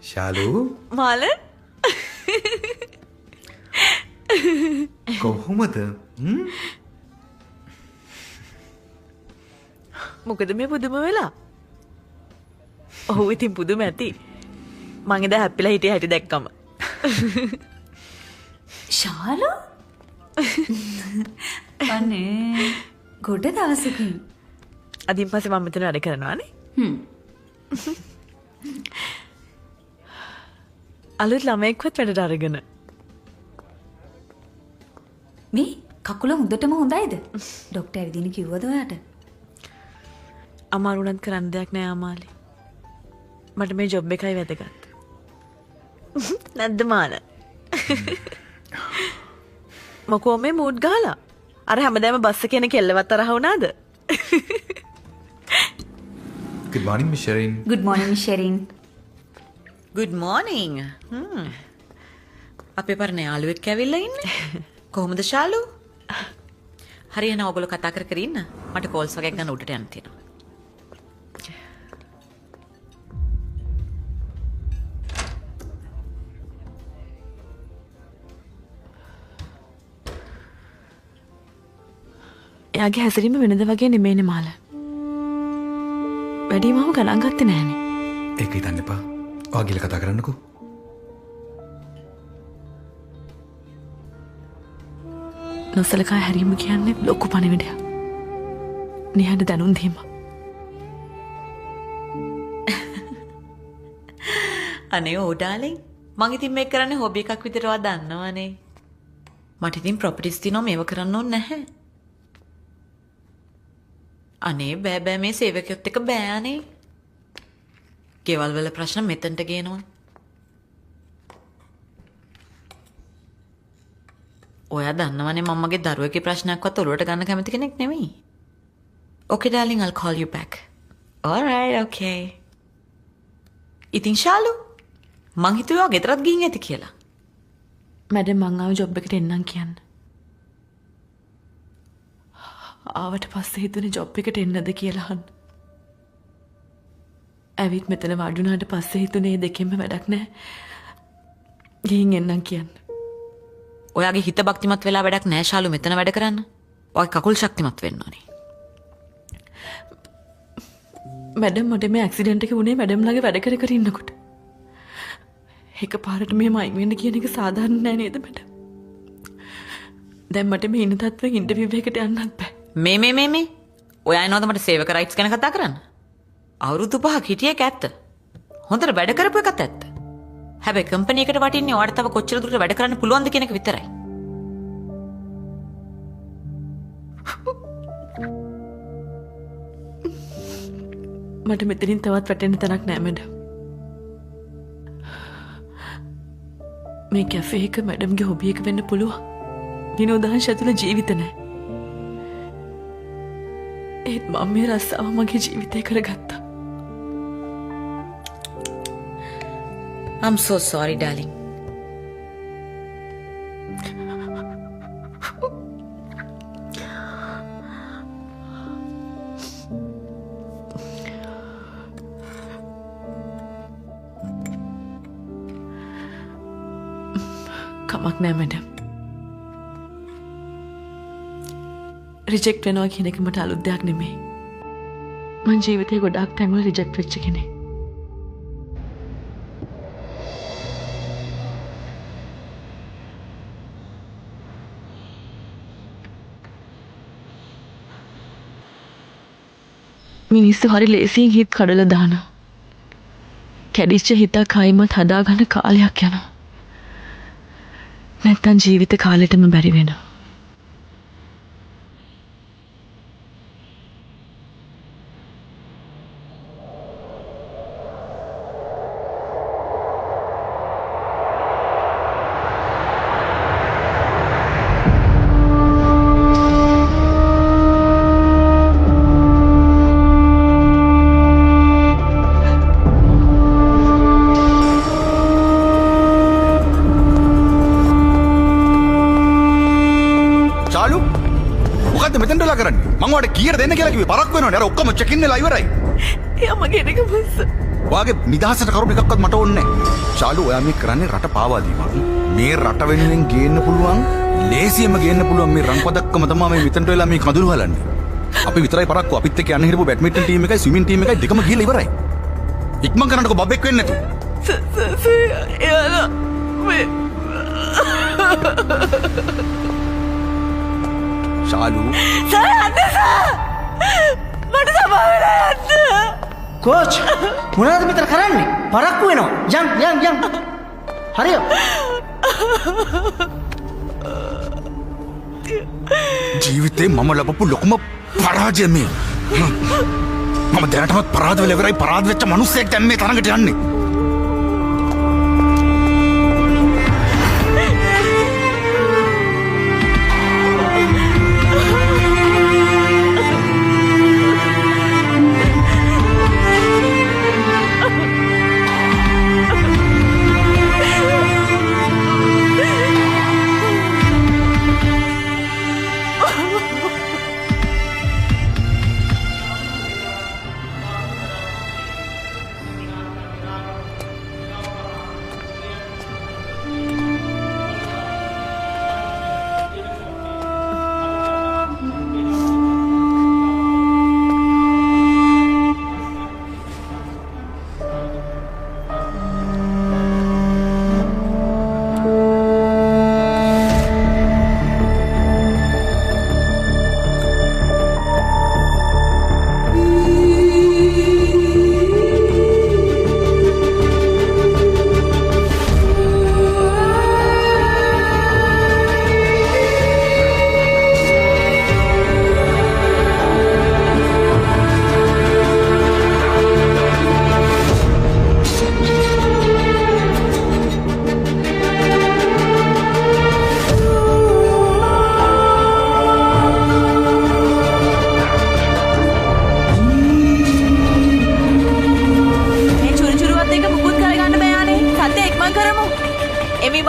ශාලු මාල කොහොමද? මොකද මේ පුදුම වෙලා? ඔහු ඉතින් පුදුම ඇති. මං එදා හැප්පිලා හිටිය හැටි දැක්කම. ශාලු? අනේ ගොඩ දවසකින්. අදින් පස්සේ මම මෙතන වැඩ කරනවානේ. අලුත් ළමයෙක්වත් වැඩට අරගෙන. මේ කකුල හොඳටම හොඳයිද? ડોක්ටර් ඇවිදින්න කිව්වද ඔයාට? අමාරු උනත් කරන්න දෙයක් නෑ අමාලි. මට මේ ජොබ් එකයි වැදගත්. නැද්ද මාන? මොකෝ මේ මූඩ් ගහලා? අර හැමදාම බස් එකේ යන කෙල්ලවත් තරහ වුණාද? Good morning, Miss Sherin. Good morning, Miss Sherin. Good morning. අපේ පරණ යාළුවෙක් ඇවිල්ලා ඉන්නේ. කොහොමද ශාලු? හරියන ඔයගොල්ලෝ කතා කර කර ඉන්න. මට කෝල්ස් වගේක් ගන්න උඩට යන්න තියෙනවා. එයාගේ හැසිරීම වෙනද වගේ නෙමෙයිනේ මාල. වැඩිම මම ගණන් ගත්තේ නෑනේ. ඒක හිතන්න එපා. ඔයා ගිහලා කතා කරන්නකෝ. නොසලකා හැරීම කියන්නේ ලොකු පණිවිඩයක්. නිහඬ දැනුම් දීම. අනේ ඕ ඩාලින් මං ඉතින් මේක කරන්නේ හොබි එකක් විතරවා දන්නවනේ. මට ඉතින් ප්‍රොපර්ටිස් තියෙනවා මේව කරන්න ඕනේ නැහැ. අනේ බෑ බෑ මේ සේවකයොත් එක බෑනේ. ගෙවල් වල ප්‍රශ්න මෙතනට ගේනවා. ඔයා දන්නවනේ මම්මගේ දරුවෙක්ගේ ප්‍රශ්නයක්වත් ඔලුවට ගන්න කැමති කෙනෙක් නෙමෙයි. Okay darling, I'll call you back. All right, okay. ඉතින් ශාලු මං හිතුවා ගෙදරත් ගිහින් ඇති කියලා. මැඩම් මං ආව ජොබ් එකට එන්නම් කියන්න. ආවට පස්සේ හිතුනේ ජොබ් එකට එන්නද කියලා අහන්න. ඇවිත් මෙතන වාඩි වුණාට පස්සේ හිතුනේ මේ දෙකෙන්ම වැඩක් නැහැ. ගිහින් එන්නම් කියන්න. ඔයාගේ හිත භක්තිමත් වෙලා වැඩක් නැහැ ශාලු මෙතන වැඩ කරන්න. ඔයාගේ කකුල් ශක්තිමත් වෙන්න ඕනේ. මැඩම් මට මේ ඇක්සිඩන්ට් එක වුණේ මැඩම් ළඟ වැඩ කර කර ඉන්නකොට. එකපාරට මෙහෙම අයින් වෙන්න කියන එක සාධාරණ නෑ නේද මැඩම්? දැන් මට මේ ඉන්න තත්ත්වෙන් ඉන්ටර්විව් එකකට යන්නත් බෑ. මේ ඔයා එනවද මට සේවක රයිට්ස් ගැන කතා කරන්න? අවුරුදු 5ක් හිටියේ ඒක ඇත්ත. හොඳට වැඩ කරපු එකත් ඇත්ත. හැබැයි කම්පැනි එකට වටින්නේ ඔයාලට තව කොච්චර දුරට වැඩ කරන්න පුළුවන්ද කියන එක විතරයි. මට මෙතනින් තවත් වැටෙන්න තැනක් නෑ මැඩම්. මේ කැෆේ එක මැඩම්ගේ හොබි එක වෙන්න පුළුවන්. විනෝදාංශ ඇතුළේ ජීවිත නෑ. ඒත් මම මේ රස්සාව මගේ ජීවිතේ කරගත්තා. I'm so sorry darling. කමක් නෑ මැඩම්. රිජෙක්ට් වෙනවා කියන එක මට අලුත් දෙයක් නෙමෙයි. මං ජීවිතේ ගොඩාක් තැන්වල රිජෙක්ට් වෙච්ච කෙනෙක්. මිනිස්සු හරි ලේසියෙන් හිත කඩලා දානවා. කැඩිච්ච හිතක් ආයිමත් හදාගන්න කාලයක් යනවා. නැත්තම් ජීවිත කාලෙටම බැරි වෙනවා. මං ඔයාලට කීයට දෙන්න කියලා කිව්වේ පරක් වෙනවනේ. අර ඔක්කොම චෙක් ඉන් වෙලා ඉවරයි. එයා මගේ එක බස්ස. ඔයාගේ නිදහසට කරුණු එකක්වත් මට ඕනේ නැහැ. ශාලු ඔයා මේ කරන්නේ රට පාවා දීමක්. මේ රට වෙනුවෙන් ගේන්න පුළුවන් ලේසියෙන්ම ගේන්න පුළුවන් මේ රන්පදක්කම තමයි මේ මෙතනට වෙලා මේ කඳුළු හලන්නේ. අපි විතරයි පරක්කු අපිත් එක්ක යන්න හිටපු බැඩ්මින්ටන් ටීම් එකයි ස්විමින් ටීම් එකයි දෙකම ගිහලා ඉවරයි. ඉක්මන් කරන්නකෝ බබෙක් වෙන්නේ නැතු. එයාලා මේ ශාලු මට සමාවෙලා යන්න. කෝච් මොනවද මෙතන කරන්නේ? පරක්කු වෙනවා. යන්. හරියෝ. ජීවිතේ මම ලබපු ලොකුම පරාජය මේ. මම දැනටමත් පරාද වෙලා ඉවරයි. පරාද වෙච්ච මිනිස්සෙක් දැන් මේ තරඟට යන්නේ.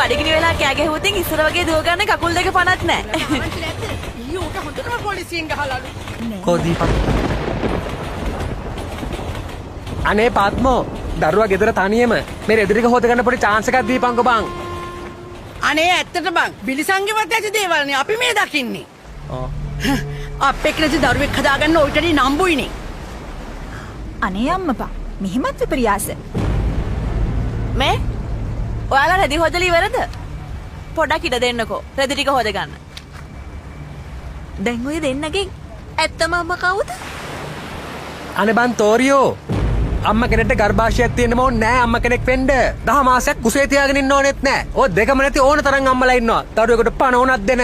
බඩගිනි වෙලා කෑ ගැහුවොතින් ඉස්සර වගේ දුව ගන්න කකුල් දෙක පනත් නැහැ. ඌට හොඳටම පොලිසියෙන් ගහලාලු. කෝදීපා. අනේ පාත්මෝ දරුවා ගෙදර තනියම මේ රෙදිරික හොද ගන්න පොඩි chance එකක් දීපන්කෝ බං. අනේ ඇත්තට බං බිලිසංගෙවත් ඇති දේවල් නේ අපි මේ දකින්නේ. අපේ ක්‍රේසි දරුවෙක් හදාගන්න ඔයිටනේ නම්බුයිනේ. අනේ අම්මපා මෙහෙමත් විපර්යාස. මේ ඔයාලා රෙදි හොදලා ඉවරද? පොඩක් ඉඩ දෙන්නකෝ. රෙදි ටික හොද ගන්න. දැන් ඔය දෙන්නගෙන් ඇත්තම අම්මා කවුද? අනේ බං තෝරියෝ. අම්මා කෙනෙක්ට ගර්භාෂයක් තියෙන්න ඕනේ නෑ අම්මා කෙනෙක් වෙන්න. 10 මාසයක් කුසේ තියාගෙන ඉන්න ඕනෙත් නෑ. ඔය දෙකම නැති ඕන තරම් අම්මලා ඉන්නවා. දරුවෙකුට පණ උනක් දෙන.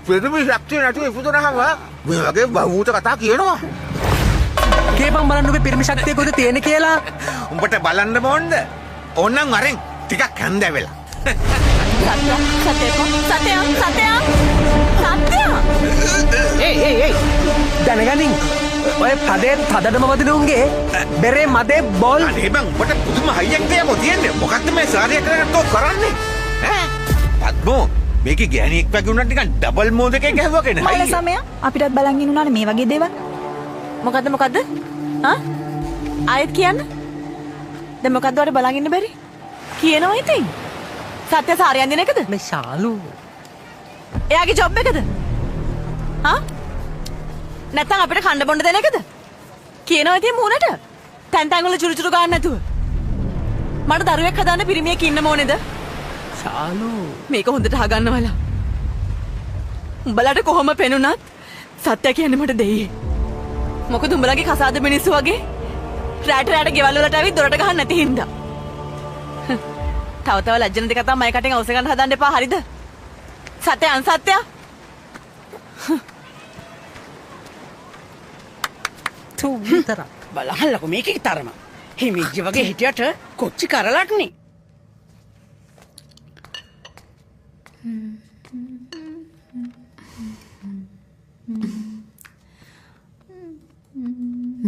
ප්‍රතිමි ශක්තිය නැතුව ඉපදුනහම මේ වගේ බහූත කතා කියනවා. කේපම් බලන්න ඔබේ පිරිමි ශක්තිය කොහෙද තියෙන්නේ කියලා. උඹට බලන්න ඕනද? ඕන්නම් අරෙන් ටිකක් හැන්ද වෙලා. ඒ දැනගනින් ඔය පදේ තදඩම වදිනුන්ගේ බෙරේ මදේ බෝල්. අනේ බං උඹට පුදුම හයියක් තියමු තියන්නේ. මොකක්ද මේ සාරිය කරගත්තෝ කරන්නේ? ඈ පද්මෝ මේකේ ගෑණියෙක් වගේ උනත් නිකන් ඩබල් මෝඩ් එකේ ගැහුවාගෙන හයිය. මල සමය අපිටත් බලන් ඉන්නුනානේ මේ වගේ දේවල්. මොකද්ද? ආ? ආයෙත් කියන්න. දැන් මොකද්ද වල බලන් ඉන්න බැරි? කියනවා ඉතින්. සත්‍ය සාරියන් දින එකද? මේ ශාලු. එයාගේ ජොබ් එකද? ආ? නැත්තම් අපිට කන්න බොන්න දෙන එකද? කියනවා ඉතින් මූණට. තැන් තැන් වල චුරු චුරු ගන්න නැතුව. මට දරුවෙක් හදාන්න පිරිමියෙක් ඉන්න ඕනේද? ශාලු. මේක හොඳට අහගන්නවලා. උඹලට කොහොම පෙනුනත් සත්‍ය කියන්නේ මට දෙයි. මොකද උඹලගේ කසාද මිනිස්සු වගේ රැට ගෙවල් වලට ඇවිත් දොරට ගහන්න නැති හින්දා. තව ලැජ්ජ නැති කතා මයි කටින් අවශ්‍ය ගන්න හදන්න එපා හරිද? සත්‍ය අන්සත්‍ය. තෝ විතර බලහල්ලකෝ මේකේ තරම. හිමිජ්ජ වගේ හිටියට කොච්චි කරලක්නේ.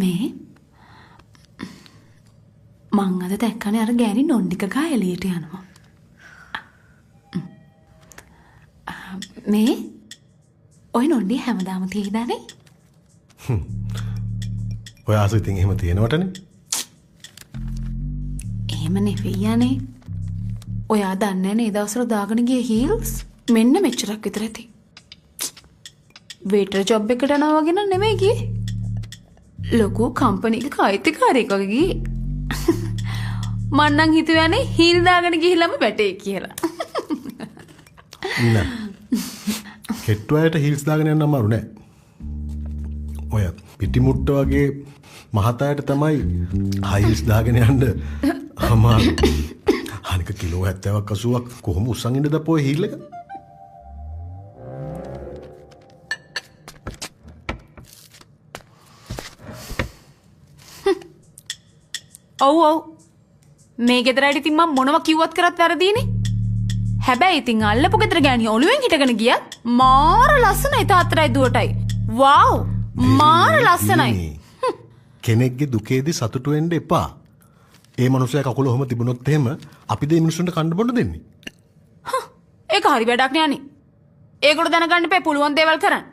මේ මං අද දැක්කනේ අර ගෑණි නොන්ඩික ගා එළියට යනවා. මේ ඔය නොන්ඩි හැමදාම තියෙදානේ. ඔය ආස ඉතින් එහෙම තියෙනවටනේ. එහෙම නෙවෙයියනේ. ඔයා දන්නේ නැහැ ඒ දවස්වල දාගෙන ගිය හීල්ස් මෙන්න මෙච්චරක් විතර ඇති. වේටර් ජොබ් එකට යනවා වගේ නම් නෙමෙයි ගියේ. ලොකු කම්පැනි එකක අයිතිකාරයෙක් වගේ ගියේ. මං නම් හිතුවනේ හීල් දාගෙන ගිහිල්ලාම වැටේ කියලා. නෑ. කෙට්ටුවයට හීල්ස් දාගෙන යන්න අමාරු නෑ. ඔය පිටිමුට්ට වගේ මහතායට තමයි හයිල්ස් දාගෙන යන්න අමාරු. අනික කිලෝ 70ක් 80ක් කොහොම උස්සන් ඉන්නද පොය හීල් එක? ඔව් ඔව්. මේ ගෙදරට ඉතින් මම මොනවා කිව්වත් කරත් වැරදීනේ. හැබැයි ඉතින් අල්ලපු ගෙදර ගෑණි ඔළුවෙන් හිටගෙන ගියත් මාර ලස්සනයි තාත්තටයි දුවටයි. වව්! මාර ලස්සනයි. කෙනෙක්ගේ දුකේදී සතුටු වෙන්න එපා. ඒ මනුස්සයා කකුල ඔහම තිබුණොත් එහෙම අපිද මේ මිනිස්සුන්ට කන්න බොන්න දෙන්නේ. ඒක හරි වැඩක් නෑනේ. ඒගොල්ලෝ දැනගන්න එපා පුළුවන් දේවල් කරන්න.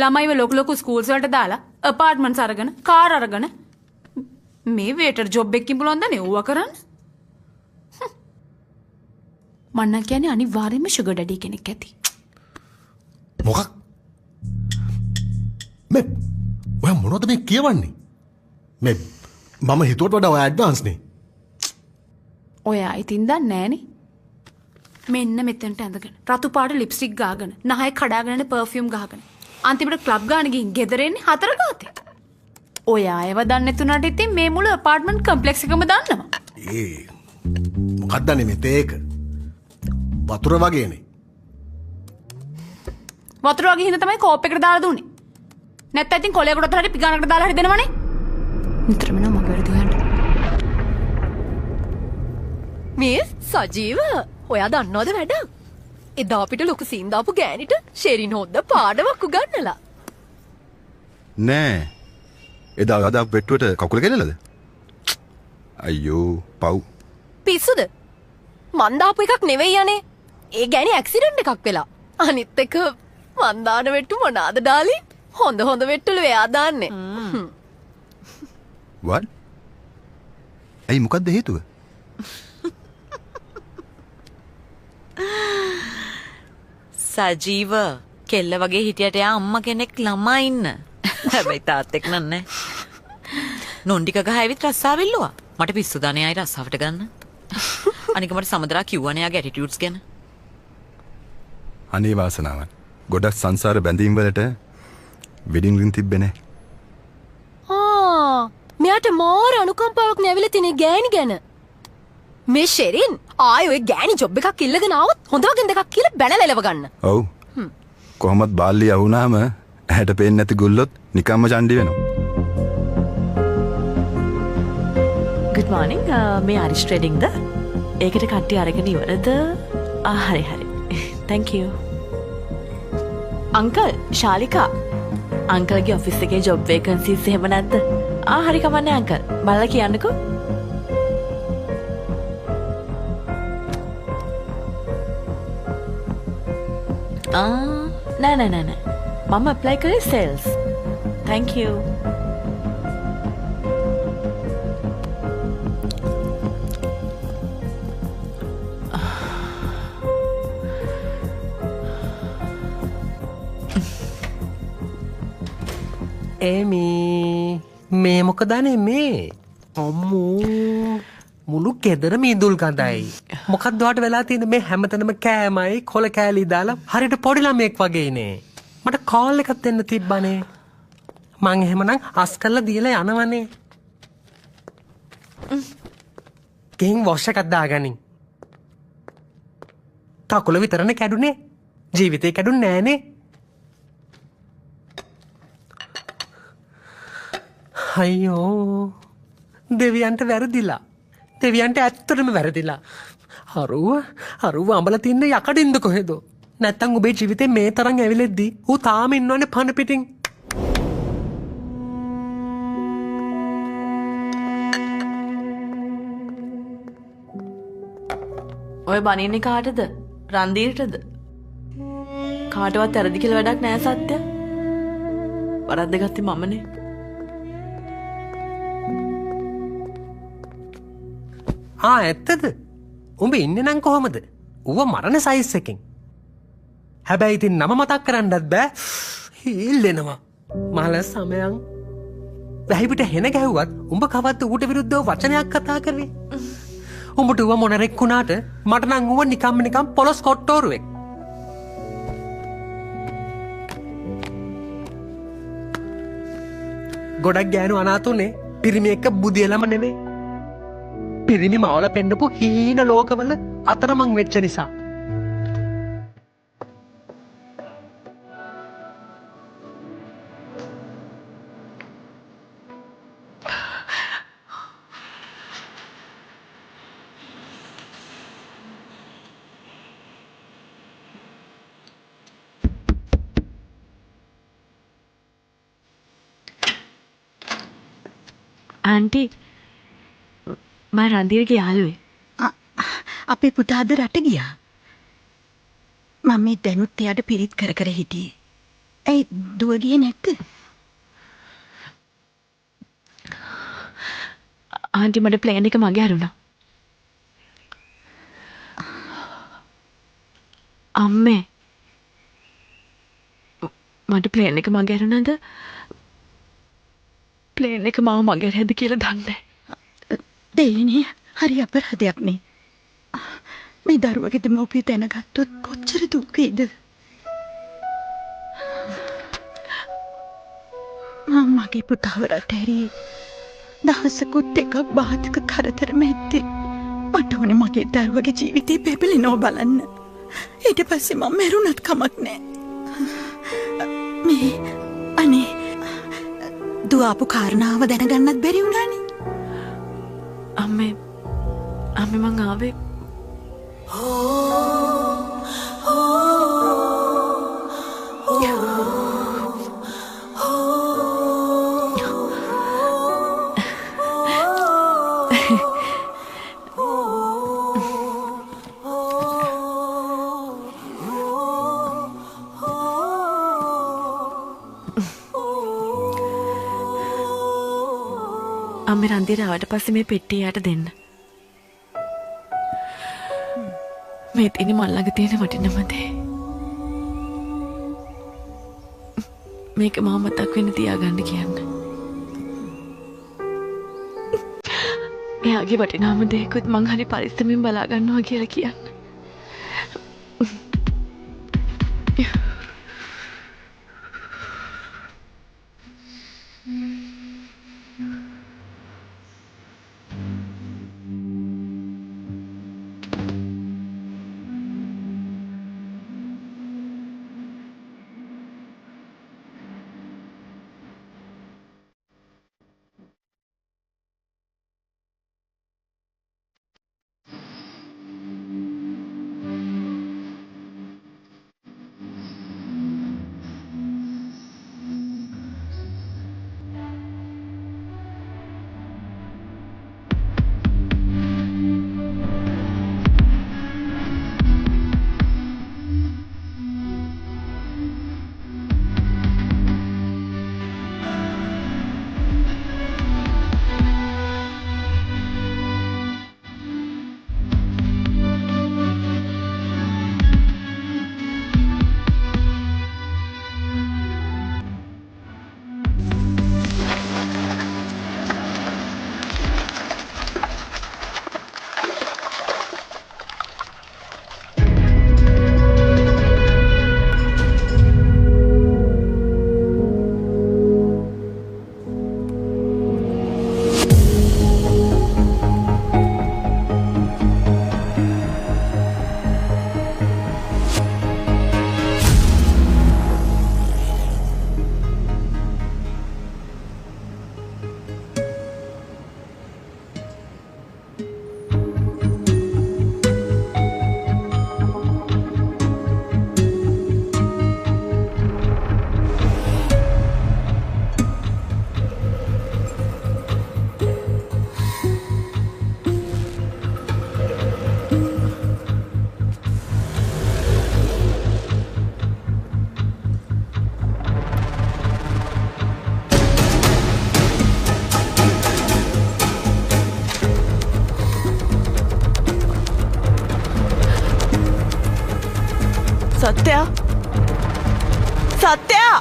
ළමයිව ලොකු ලොකු ස්කූල්ස් වලට දාලා අපාර්ට්මන්ට්ස් අරගෙන කාර් අරගෙන මේ වේටර් ජොබ් එකකින් පුළුවන් දන්නේ ඕවා කරන්න. මන්නම් කියන්නේ අනිවාර්යයෙන්ම ෂුගර් ඩැඩි කෙනෙක් ඇති. මොකක්? මේ ඔය මොනවද මේ කියවන්නේ? මේ මම හිතුවට වඩා ඔය ඇඩ්වාන්ස් නේ. ඔයා ඉතින් දන්නේ නෑනේ. මෙන්න මෙතනට ඇඳගෙන රතු පාට ලිප්ස්ටික් ගාගෙන නහය කඩාගෙන පර්ෆියුම් ගහගෙන අන්තිමට ක්ලබ් ගාන ගිහින් ගෙදර එන්නේ 4 ගාතේ. ඔයා ඒව දන්නේ නැතුණාට ඉතින් මේ මුළු අපාර්ට්මන්ට් කම්ප්ලෙක්ස් එකම දන්නවා. මොකක්ද නේ මේ තේක? වතුර වගේනේ. වතුර වගේ හින්දා තමයි කෝප් එකට දාලා දුන්නේ. නැත්නම් ඉතින් කොලයකට හරි පිගානකට දාලා හරි දෙනවනේ. නිතරම නම් මගේ වැඩ දුවන්න. මේ සජීව ඔයා දන්නවද වැඩ? එදා අපිට ලොකු සීන් දාපු ගෑනිට ෂෙරින් හොද්ද පාඩමක් උගන්නලා. නෑ. එදා අද වෙට්ටුවට කකුල කෙලලද? අයියෝ පව්. පිස්සුද? මන් දාපු එකක් නෙවෙයි යන්නේ. ඒ ගෑණි ඇක්සිඩන්ට් එකක් වෙලා. අනිත් එක මන් දාන වෙට්ටු මොනාද ඩාලි? හොඳ හොඳ වෙට්ටුල එයා දාන්නේ. what? ඇයි මොකද්ද හේතුව? සජීව කෙල්ල වගේ හිටියට යා අම්මා කෙනෙක් ළමා ඉන්න. හැබැයි තාත්තෙක් නන්නේ. නොන්ඩික ගහ ඇවිත් රස්සාව ඉල්ලුවා. මට පිස්සු දානේ ආයි රස්සාවට ගන්න. අනික මට සමදරා කිව්වනේ යාගේ ඇටිටියුඩ්ස් ගැන. අනේ වාසනාවන්. ගොඩක් සංසාර බැඳීම් වලට වෙඩින් රින් තිබ්බේ නැහැ. මෙයාට මාර අනුකම්පාවක් නැවිලා තිනේ ගෑණි ගැන. මේ ෂෙරින් ආයෙ ඔය ගෑණි ජොබ් එකක් ඉල්ලගෙන ආවොත් හොඳ වගේ දෙකක් කියලා බැනලා එලව ගන්න. ඔව්. කොහොමත් බාල්ලිය වුණාම ඇහැට පේන්නේ නැති ගුල්ලොත් නිකම්ම චණ්ඩි වෙනවා. good morning මේ ආරිස් ට්‍රේඩින්ග්ද? ඒකට කට්ටිය අරගෙන ඉවරද? හරි හරි. thank you. අංකල් ශාලිකා අංකල්ගේ ඔෆිස් එකේ ජොබ් වේකන්සීස් එහෙම නැද්ද? හරි කමන්නේ අංකල්. බලලා කියන්නකෝ. නෑ. මම apply කරේ sales. thank you. එමි මේ මොකදනේ මේ අම්මෝ මුළු ගෙදර මිදුල් ගඳයි. මොකක්ද ඔයාට වෙලා තියෙන්නේ මේ හැමතැනම කෑමයි කොල කෑලි දාලා හරියට පොඩි ළමෙක් වගේනේ. මට කෝල් එකක් දෙන්න තිබ්බනේ. මං එහෙමනම් අස් කරලා දීලා යනවනේ. ගෙන් වොෂ් එකක් දාගනින්. කකුල විතරනේ කැඩුනේ. ජීවිතේ කැඩුන්නේ නෑනේ. අයියෝ දෙවියන්ට වැරදිලා. දෙවියන්ට ඇත්තටම වැරදිලා. හරුව අඹලා තින්න යකඩින්ද කොහෙද? නැත්තම් ඔබේ ජීවිතේ මේ තරම් ඇවිලෙද්දි ඌ තාම ඉන්නවනේ පන පිටින්. ඔය බනින්නේ කාටද? රන්දීරටද? කාටවත් වැරදි කියලා වැඩක් නෑ සත්‍ය. වරද්ද ගත්තේ මමනේ. ඇත්තද? උඹ ඉන්නේ නම් කොහමද? ඌව මරණ සයිස් එකෙන්. හැබැයි ඉතින් නම මතක් කරන්නත් බෑ. හිල්ලෙනවා. මල සමයන්. වැහිපිට හෙන ගැහුවත් උඹ කවද්ද ඌට විරුද්ධව වචනයක් කතා කරේ? උඹට ඌව මොනරෙක් වුණාට මට නම් ඌව නිකම් පොලොස් කොට්ටෝරුවෙක්. ගොඩක් ගෑනු අනාතුනේ පිරිමි එක්ක බුදියලම නෙමෙයි. පිරිමි මවල පෙන්නපු හීන ලෝකවල අතරමං වෙච්ච නිසා. ආන්ටි මම රන්දිරගේ යාළුවේ. අපේ පුතා අද රට ගියා. මම මේ දැනුත් එයාට පිරිත් කර කර හිටියේ. ඇයි දුව ගියේ නැත්තේ? ආන්ටි මට ප්ලේන් එක මගේ අරුණා. අම්මේ මට ප්ලේන් එක මගේ අරුණාද? ප්ලේන් එක මාව මගේ හැද කියලා දන්නේ. දෙයිනේ හරි අපරාධයක් නේ. මේ දරුවගේ දෙමව්පිය දැනගත්තොත් කොච්චර දුක් වේද? මගේ පුතාව රට හැරී දහසකුත් එකක් බාධක කරදර මැද්දේ මට ඕනේ මගේ දරුවගේ ජීවිතේ පෙපෙලෙනව බලන්න. ඊට පස්සේ මම මැරුණත් කමක් නෑ. මේ අනේ දුවාපු කාරණාව දැනගන්නත් බැරි වුණානේ. අම්මේ මං ආවේ අම්මේ රන්දිර ආවට පස්සේ මේ පෙට්ටිය යට දෙන්න. මේ තියෙන මල් ළඟ තියෙන වටිනම දේ. මේක මම මතක් වෙන්න තියාගන්න කියන්න. එයාගේ වටිනාම දේකුත් මං හරි පරිස්සමින් බලා ගන්නවා කියලා කියන්න. සත්‍යයා සත්‍යයා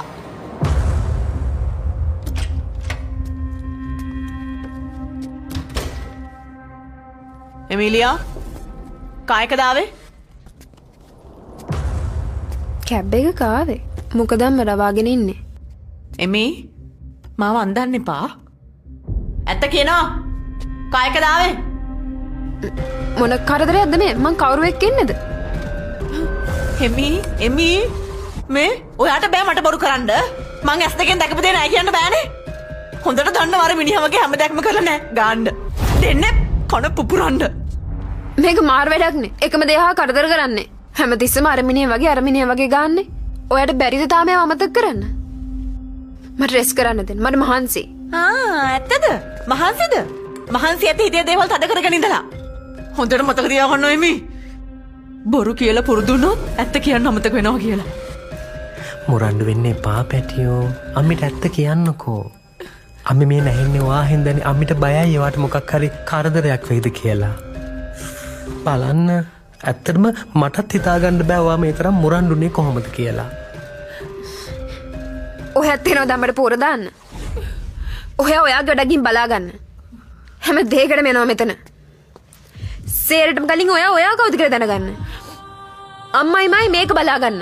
එමීලියා කායකද ආවේ කැබ් එක කාවේ මොකදම්ම රවාගෙන ඉන්නේ එමී මාව අන්දන්න එපා ඇත්ත කියනවා කායකද ආවේ මොන කරදරයක්ද මේ මං කවුරු එක්ක ඉන්නද එමී මේ ඔයාට බෑ මට බොරු කරන්න මං ඇස් දෙකෙන් දැකපු දේ නෑ කියන්න බෑනේ හොඳට දන්න වර මිනිහමගේ හැම දෙයක්ම කරලා නෑ ගාන්න දෙන්න කන පුපුරන්න මේක මාර වැඩක්නේ එකම දේ හා කරදර කරන්නේ හැමතිස්සෙම අර මිනිහ වගේ ගාන්නේ ඔයාට බැරිද තාම ඒව අමතක කරන්න මට රෙස් කරන්න දෙන්න මට මහන්සි ඇත්තද මහන්සිද මහන්සි ඇති හිතේ දේවල් තද කරගෙන ඉඳලා හොඳට මතක තියාගන්න එමි බොරු කියලා පුරුදු වුණොත් ඇත්ත කියන්න අමතක වෙනවා කියලා මුරණ්ඩු වෙන්න එපා පැටියෝ අම්මිට ඇත්ත කියන්නකෝ අම්මි මේ නැහෙන්නේ වා හින්දානේ අම්මිට බයයි ඒවට මොකක් හරි කරදරයක් වෙයිද කියලා බලන්න ඇත්තටම මටත් හිතාගන්න බෑ ඔයා මේ තරම් මුරණ්ඩුනේ කොහොමද කියලා ඔයත් එනවා දැම්මට පෝර දාන්න ඔයා ගඩගින් බලාගන්න හැම දෙයකටම එනවා මෙතන සේරටම කලින් ඔයා කවුද කියලා දැනගන්න අම්මයිමයි මේක බලාගන්න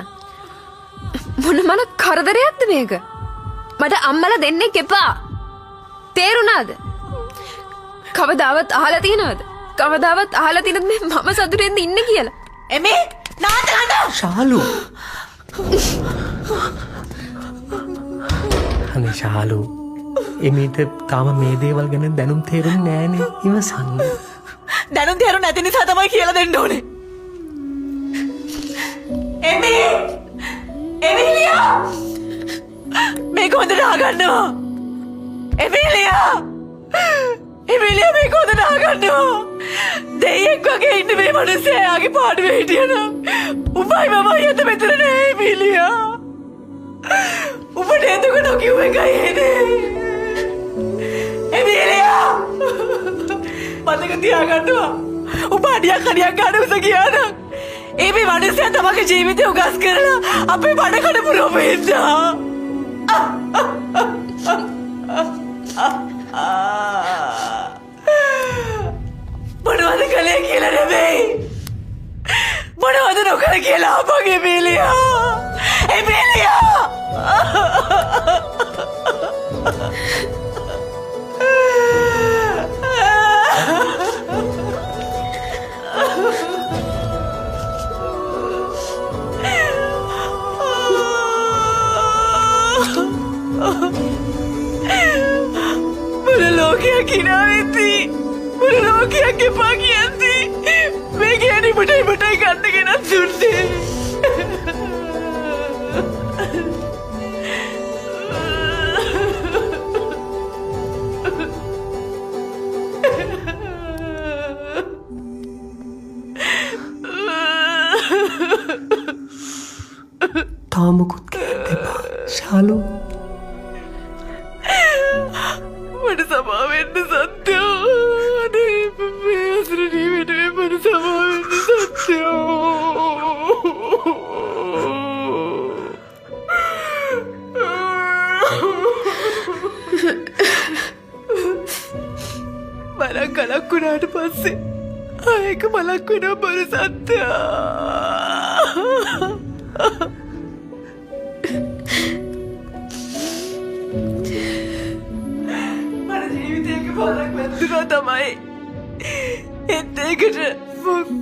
මොන කරදරයක්ද මේක මට අම්මලා දෙන්නෙක් එපා තේරුණාද කවදාවත් අහලා තියෙනවද කවදාවත් අහලා තියෙනද මේ මම සතුටෙන් ඉන්නේ කියලා එමේ නාත ගන්න ශාලු අනේ ශාලු එමීට තාම මේ දේවල් ගැන දැනුම් තේරුම් නෑනේ ඉවසන්න දැනුම් තේරුම් නැති නිසා තමයි කියලා දෙන්න ඕනේ එමීලියා මේක හොඳට අහගන්නවා එමීලියා මේක හොඳට අහගන්නවා දෙයියෙක් වගේ ඉන්න මේ මිනිස්සයාගේ පාඩුවේ හිටියනම් උඹයි මමයි අත මෙතන නෑ එමීලියා උඹට එතකොට නොකියුව එකයි එනේ එමීලියා මතක තියාගන්නවා උඹ අඩියක් ගන්න උස කියනම් ඒ මේ මිනිස්සයා තමගේ ජීවිතය උගස් කරලා අපේ බඩ කඩ පුරවෙන්නා මොනවද කළේ කියලා නෙමෙයි මොනවද නොකළ කියලා අපගේ එමීලියා ලෝකයක් හිනාවෙති මුළු ලෝකයක් එපා කියන්ති මේ කියන්නේ බටයි ගන්න ගෙනත් දුන්නේ තාමකුත් කියන්න එපා ශාලු මට සමාවෙන්න සත්‍යෝ අනේ මේ අසරණී වෙනුවෙන් මට සමාවෙන්න සත්‍යෝ මලක් ගලක් වුණාට පස්සේ ආයෙක මලක් වෙනවා බර සත්‍යා පාරක් වැන්දුනා තමයි එත් ඒකට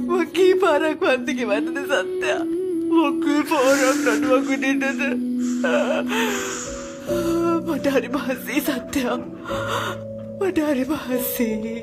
මොකී පාරක් වන්දිගේ වන්නද සත්‍යයා මොකී පාරක් නඩුවක් විදිහටද මට හරි මහසී සත්‍යයා මට හරි මහසී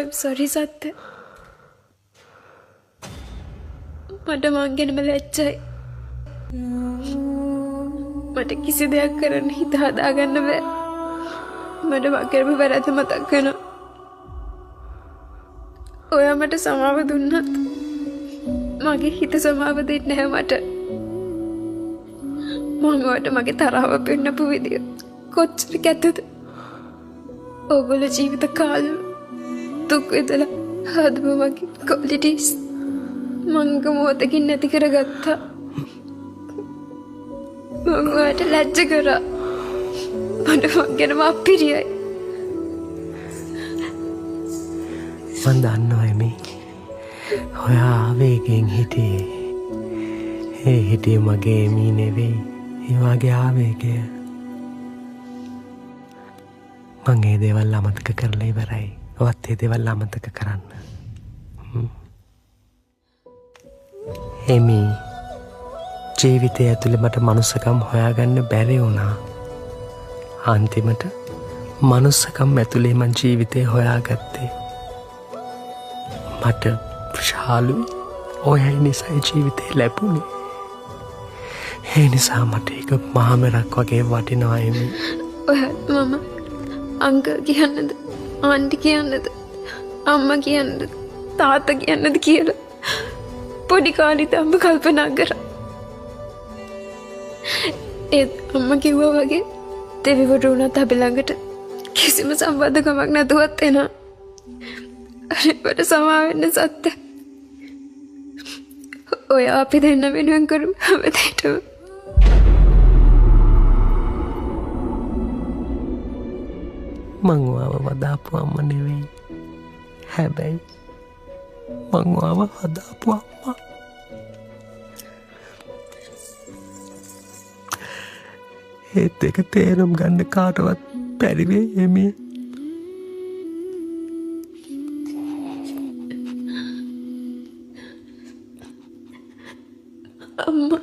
I'm sorry සත්‍ය. මට මං ගැනම ලැජ්ජයි. මට කිසි දෙයක් කරන්න හිත හදාගන්න බෑ. මට වගේම වැරද්ද මතක් වෙනවා. ඔයා මට සමාව දුන්නත් මගේ හිත සමාව දෙන්නේ නැහැ මට. මම ඔයාට මගේ තරහව පෙන්නපු විදිය කොච්චර කැතද? ඔයගොල්ලෝ ජීවිත කාලෙම දුක් විඳලා හදපු මගේ qualities මංග මොහොතකින් නැති කරගත්තා. මම ඔයාට ලැජ්ජ කරා. මට මං ගැනම අපිරියයි. මන් දන්නවා එමි. ඔයා ආවේගෙන් හිටියේ. ඒ හිටියේ මගේ එමි නෙවෙයි. ඒ වගේ ආවේගය. මං ඒ දේවල් අමතක කරලා ඉවරයි. ඔවත් ඒ දේවල් අමතක කරන්න. එමි ජීවිතය ඇතුළේ මට මනුස්සකම් හොයාගන්න බැරි වුණා. අන්තිමට මනුස්සකම් ඇතුළේ මං ජීවිතය හොයාගත්තේ. මට ශාලුයි ඔයයි නිසයි ජීවිතය ලැබුණේ. ඒ නිසා මට ඒක මහමෙරක් වගේ වටිනවා එමි. ඔයාට මම අංකල් කියන්නද ආන්ටි කියන්නද අම්මා කියන්නද තාත්තා කියන්නද කියලා පොඩි කාලේ තම්බ කල්පනා කරා. ඒත් අම්මා කිව්වා වගේ දෙවිවරු වුණත් අපි ළඟට කිසිම සම්බන්ධකමක් නැතුවත් එනවා. අරේට සමා වෙන්න සත්‍ය. ඔය අපි දෙන්න වෙනුවෙන් කරමු හැමදේටම. මං ඔයාව වදාපු අම්මා නෙවෙයි. හැබැයි මං ඔයාව හදාපු අම්මා. ඒත් එක තේරුම් ගන්න කාටවත් බැරි වෙයි එමි. අම්මා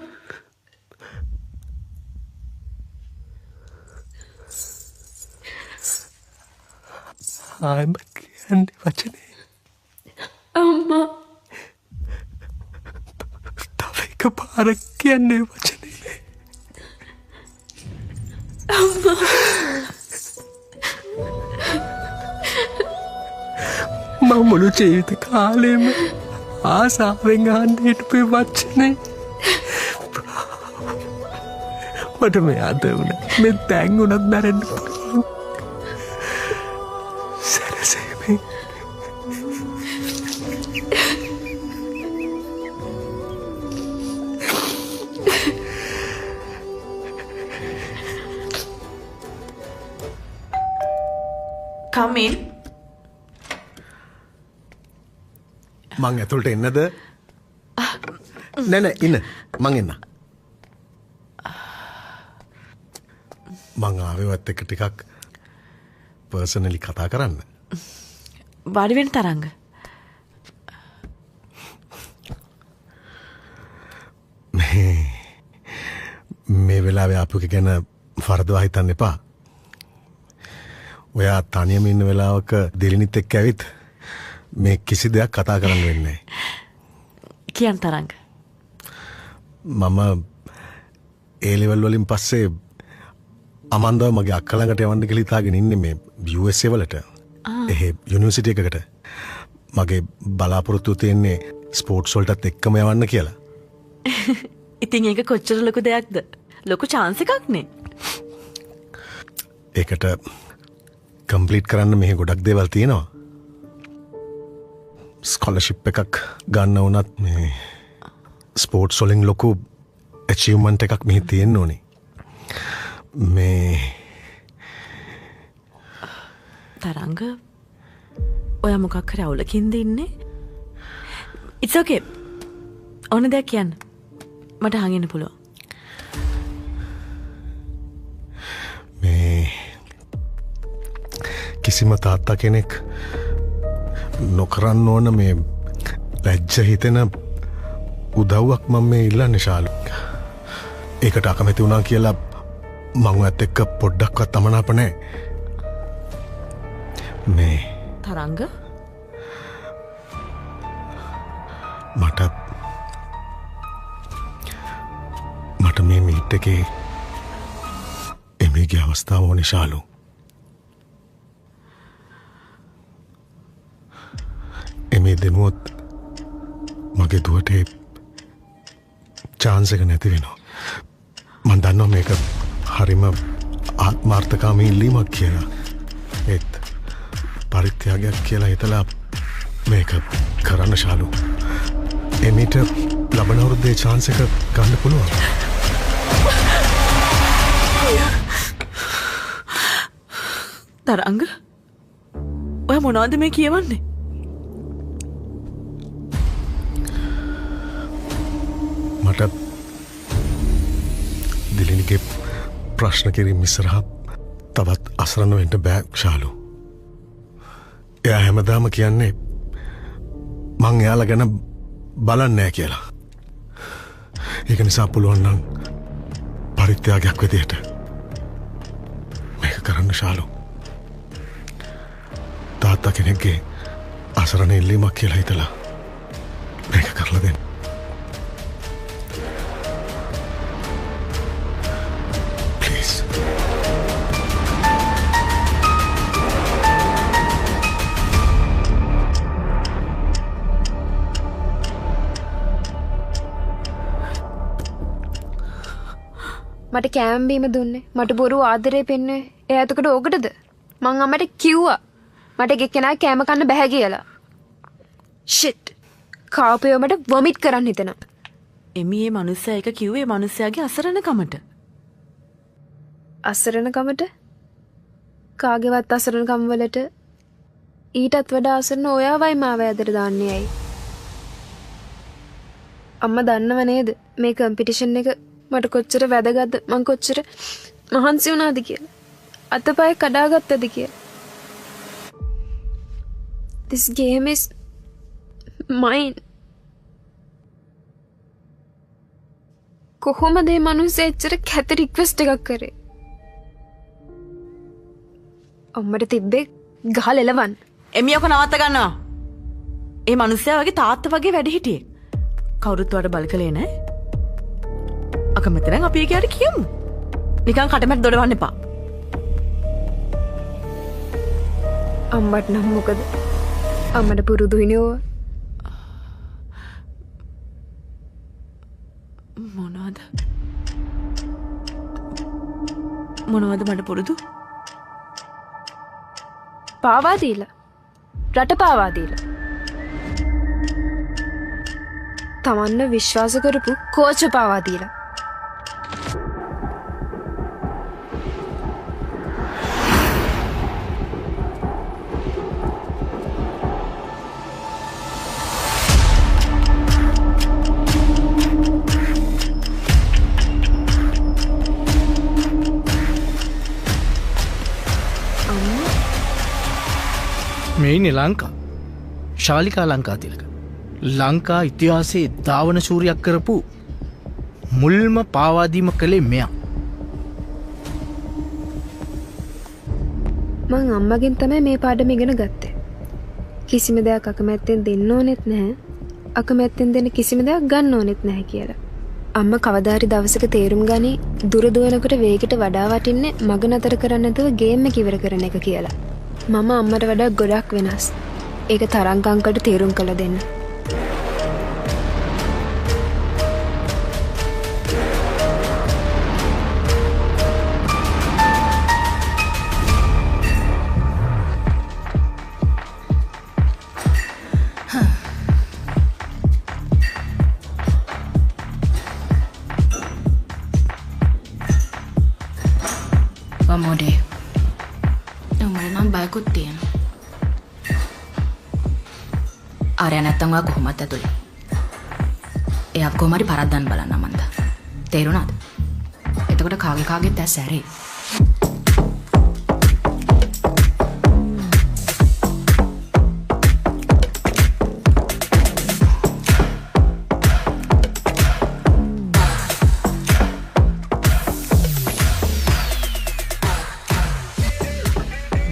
ආයම කියන්නේ වචනේ. අම්මා තව එක පාරක් කියන්නේ වචනේ. අම්මා මම මුළු ජීවිත කාලෙම ආසාවෙන් අහන්න හිටපු වචනේ. මට මේ අද වුණා මේ දැන් උනත් මැරෙන්න පුළුවන්. සැරසෙමි. Come in. මං ඇතුළට එන්නද? නෑ ඉන්න. මං එන්න. මං ආවෙවත් එක ටිකක් පර්සනලි කතා කරන්න. වාඩි වෙන්න තරංග. මේ වෙලාවේ ආපු එක ගැන වරදවා හිතන්න එපා. ඔයා තනියම ඉන්න වෙලාවක දිලිනිත් එක්ක ඇවිත් මේ කිසි දෙයක් කතා කරන්න වෙන්නේ නැහැ. කියන්න තරංග. මම ඒ ලෙවල් වලින් පස්සේ අමන්දාව මගේ අක්කා ළඟට යවන්න කියලා හිතාගෙන ඉන්නේ මේ USA වලට. එහෙ යුනිවර්සිටි එකකට. මගේ බලාපොරොත්තු තියෙන්නේ ස්පෝර්ට්ස් වලටත් එක්කම යවන්න කියලා. ඉතින් ඒක කොච්චර ලොකු දෙයක්ද? ලොකු chance එකක් නේ. ඒකට කම්ප්ලීට් කරන්න මෙහි ගොඩක් දේවල් තියෙනවා. ස්කෝලර්ෂිප් එකක් ගන්න වුණත් මේ ස්පෝර්ට්ස් වලින් ලොකු ඇචීව්මන්ට් එකක් මෙහි තියෙන්න ඕනේ. මේ තරංග ඔය මොකක් හරි අවුලකින්ද ඉන්නේ? It's okay. ඕන දෙයක් කියන්න. මට හංගෙන්න පුළුවන්. මේ කිසිම තාත්තා කෙනෙක් නොකරන්න ඕන මේ ලැජ්ජ හිතෙන උදව්වක් මම මේ ඉල්ලන්නේ ශාලු. ඒකට අකමැති වුණා කියලා මං ඔයත් එක්ක පොඩ්ඩක්වත් අමනාප නැහැ. මේ තරංග මට මේ මීට් එකේ එමිගේ අවස්ථාව ඕනේ ශාලු. එමේ දෙනුවොත් මගේ දුවට chance එක නැති වෙනවා. මම දන්නවා මේක හරිම ආත්මార్థකාමී ඉල්ලීමක් කියලා. ඒත් පරිත්‍යාගයක් කියලා හිතලා මේක කරන්න ශාලු. එමේට ලබන අවුරුද්දේ chance එක ගන්න පුළුවන්. තරංග ඔය මොනවද මේ කියවන්නේ? මට දිලිනිගේ ප්‍රශ්න කිරීම ඉස්සරහා තවත් අසරණ වෙන්න බෑ ශාලු. එයා හැමදාම කියන්නේ මං එයාලා ගැන බලන්නේ නැහැ කියලා. ඒක නිසා පුළුවන් නම් පරිත්‍යාගයක් විදියට මේක කරන්න ශාලු. තාත්තා කෙනෙක්ගේ අසරණ ඉල්ලීමක් කියලා හිතලා මේක කරලා දෙන්න. මට කෑම්බීම දුන්නේ මට බොරු ආදරේ පෙන්නේ එයා එතකොට ඕකටද මං අම්මට කිව්වා මට එක්කෙනා කෑම කන්න බෑ කියලා ෂිට් කාපයෝ මට වොමිට් කරන්න හිතෙනවා එමි මේ මිනිස්සයා එක කිව්වේ මිනිස්සයාගේ අසරණකමට අසරණකමට කාගේවත් අසරණකම් වලට ඊටත් වඩා අසරණ ඔයාවයි මාව ඇදලා දාන්නේ ඇයි අම්මා දන්නව නේද මේ කම්පිටිෂන් එක මට කොච්චර වැදගත්ද මං කොච්චර මහන්සි වුණාද කියලා අතපය කඩාගත්තද කියලා this game is mine කොහොමද මේ මිනිස්සු එච්චර කැත රික්වෙස්ට් එකක් කරේ අම්මට තිබ්බේ ගහල එලවන්න එමියක නවත්ත ගන්නවා ඒ මිනිස්සයා වගේ තාත්තා වගේ වැඩ හිටියේ කවුරුත් වඩ බල කළේ නෑ අකමැති නම් අපි ඒකට කියමු. නිකන් කටමැට දොඩවන්න එපා. අම්මට නම් මොකද? අම්මට පුරුදුයිනේ ඕවා. මොනවද මට පුරුදු? පාවා දීලා. රට පාවා දීලා. තමන්න විශ්වාස කරපු කෝච පාවා දීලා. මෙයිනේ ලංකා ශාලිකා ලංකා තිලක ලංකා ඉතිහාසයේ ධාවන ශූරියක් කරපු මුල්ම පාවාදීම කළේ මෙයා මං අම්මගෙන් තමයි මේ පාඩම ඉගෙන ගත්තේ කිසිම දෙයක් අකමැත්තෙන් දෙන්න ඕනෙත් නැහැ අකමැත්තෙන් දෙන්න කිසිම දෙයක් ගන්න ඕනෙත් නැහැ කියලා අම්මා කවදාහරි දවසක තේරුම් ගනි දුර දුවනකොට වේගයට වඩා වටින්නේ මග නතර කරන්න නැතුව ගේම් එක ඉවර කරන එක කියලා මම අම්මට වඩා ගොඩක් වෙනස්. ඒක තරංගංකට තේරුම් කළ දෙන්න. මොඩේ නම් බයකුත් තියෙනවා. ආරය නැත්තම් ඔයා කොහොමද ඇතුලේ? එයා කොහොම හරි පරද්දන්න බලන්න මන්ද. තේරුණාද? එතකොට කාගෙත් ඇස් ඇරේ.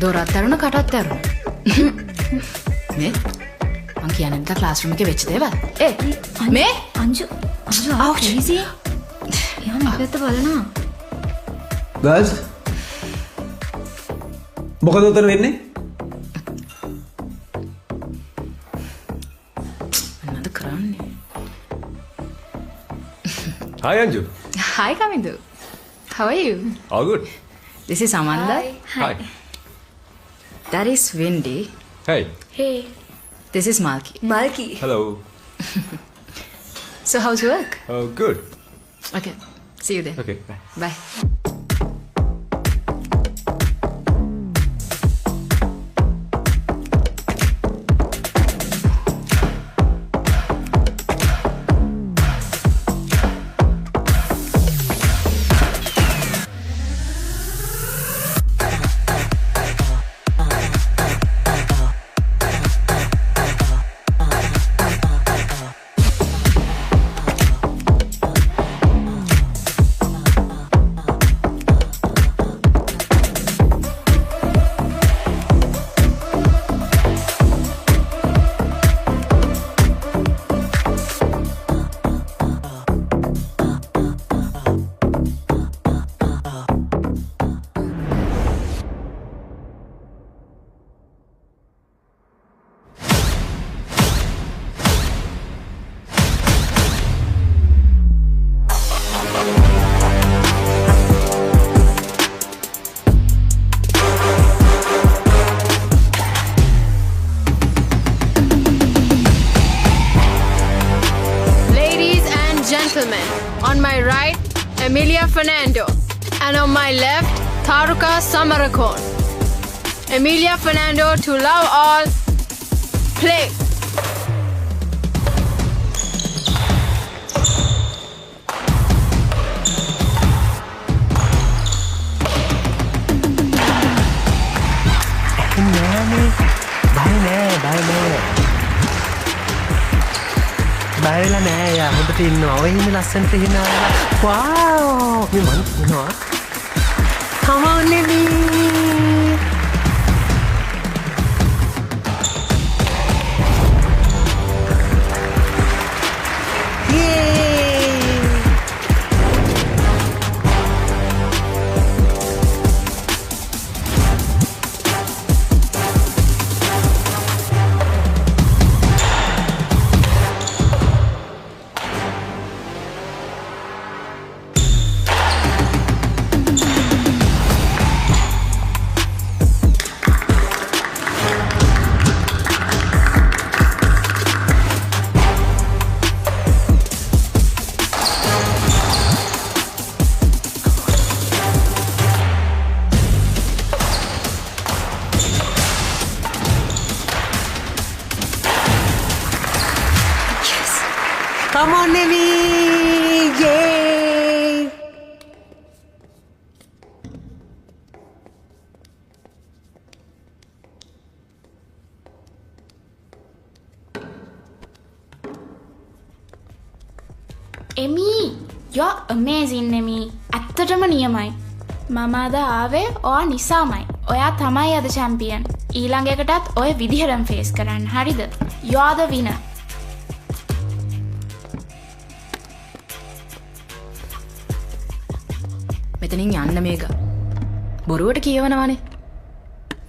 දොරත් ඇරුණ කටත් ඇරුණ නේ මං කියන්නේ නැත්නම් ක්ලාස් රූම් එකේ වෙච්ච දේවල්. මේ අංජු අවුච්. යා මේ පැත්ත බලනවා. ගර්ල්ස් මොකද උතන වෙන්නේ? මොනවද කරන්නේ? Hi Anju. Hi Kamindu. How are you? All good. This is Amanda. Hi. That is Wendy. Hey. Hey. This is Malki. Malki. Hello. So how's work? Oh, good. Okay. See you then. Okay. Bye. Bye. On my right, Emilia Fernando. And on my left, Taruka Samarakon. Emilia Fernando to love all. Play. බයලා නෑ යා හොඳට ඉන්නවා. ඔය ඉන්න ලස්සනට හිනාලා. wow මේ මන් ඉන්නවා. come on Nemi. Come on, Nemi! Yay! එමි you're amazing නෙමි ඇත්තටම නියමයි මම අද ආවේ ඔයා නිසාමයි ඔයා තමයි අද චැම්පියන් ඊළඟ එකටත් ඔය විදිහටම ෆේස් කරන්න හරිද you're the winner මෙතනින් යන්න මේක බොරුවට කියවනවානේ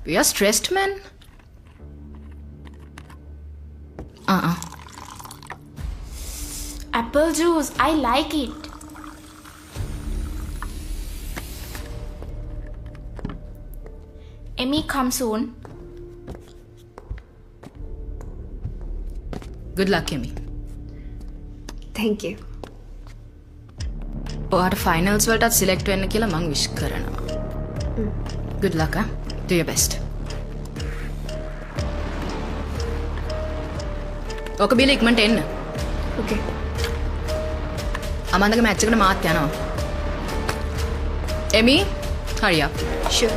we are stressed man apple juice I like it Emmy come soon good luck Emmy thank you ඔයාට ෆයිනල්ස් වලටත් සිලෙක්ට් වෙන්න කියලා මං විශ් කරනවා good luck do your best ඔක බිල ඉක්මනට එන්න okay අමන්දගේ මැච් එකට මාත් යනවා එමි hurry up sure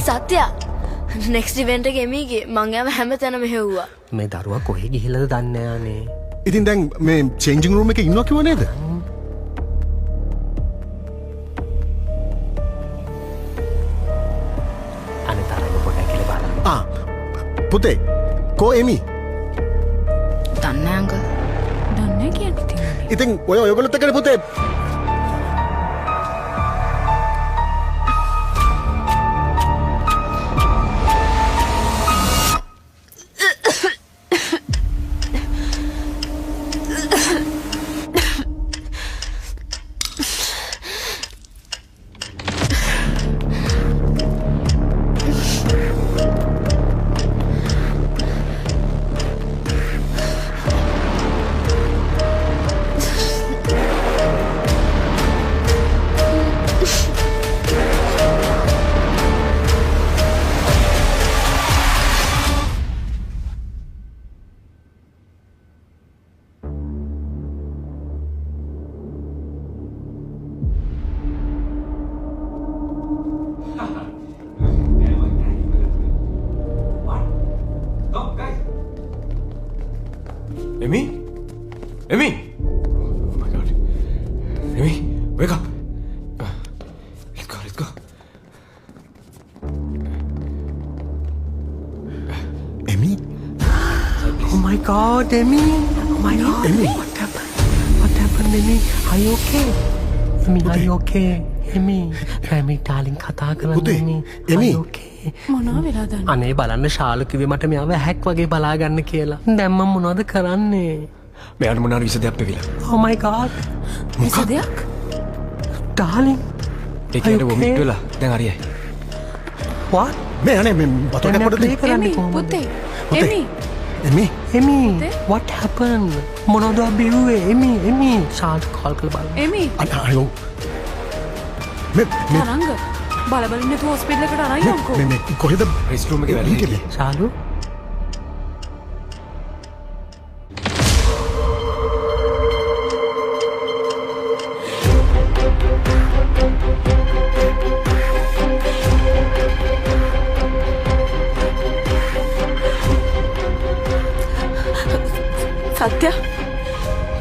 සත්‍ය නෙක්ස්ට් ඉවෙන්ට් එක එමීගේ මං යම හැමතැනම හෙව්වා මේ දරුවා කොහෙ ගිහිල්ලාද දන්නේ නැහනේ ඉතින් දැන් මේ චේන්ජින් රූම් එකේ ඉන්නවා කිව්ව නේද? පුතේ කෝ එමි දන්නේ අංකල්. දන්නේ කියන්නේ ඉතින් ඔයගොල්ලොත් එක්කනේ පුතේ Emmy? Emmy? Oh my god. Emmy, wake up. Let's go. Emmy? Oh my god, Emmy. Oh my god. Emmy. What happened, Emmy? Are you okay? Emmy, are you okay? Emmy. Emmy, darling, කතා කරන්න පුතේ, Emmy. Emmy. Are you okay? මොනවා වෙලා දන්නේ? අනේ බලන්න ශාලු කිව්වේ මට මෙයාව හැක් වගේ බලා ගන්න කියලා. දැන් මම මොනවද කරන්නේ? මෙයාට මොනාර විසදයක් පෙවිලා. Oh my god. විසදයක්? Darling. ඒ කියන්නේ වොමිට් වෙලා දැන් හරියයි. What? මේ අනේ මේ බතෝට පොඩ දෙන්න එමි පුතේ. එමි. එමි Emmy, what happened? මොනවද බිව්වේ? Emmy, ශාලු කෝල් කරලා බලන්න. එමි. අයෝ මේ තරංග බලබල ඉන්න තු හොස්පිටල් එකට අරන් යම්කෝ. මේ කොහෙද රෙස්ට් රූම් එකේ වැඩ හිටියේ. ශාලු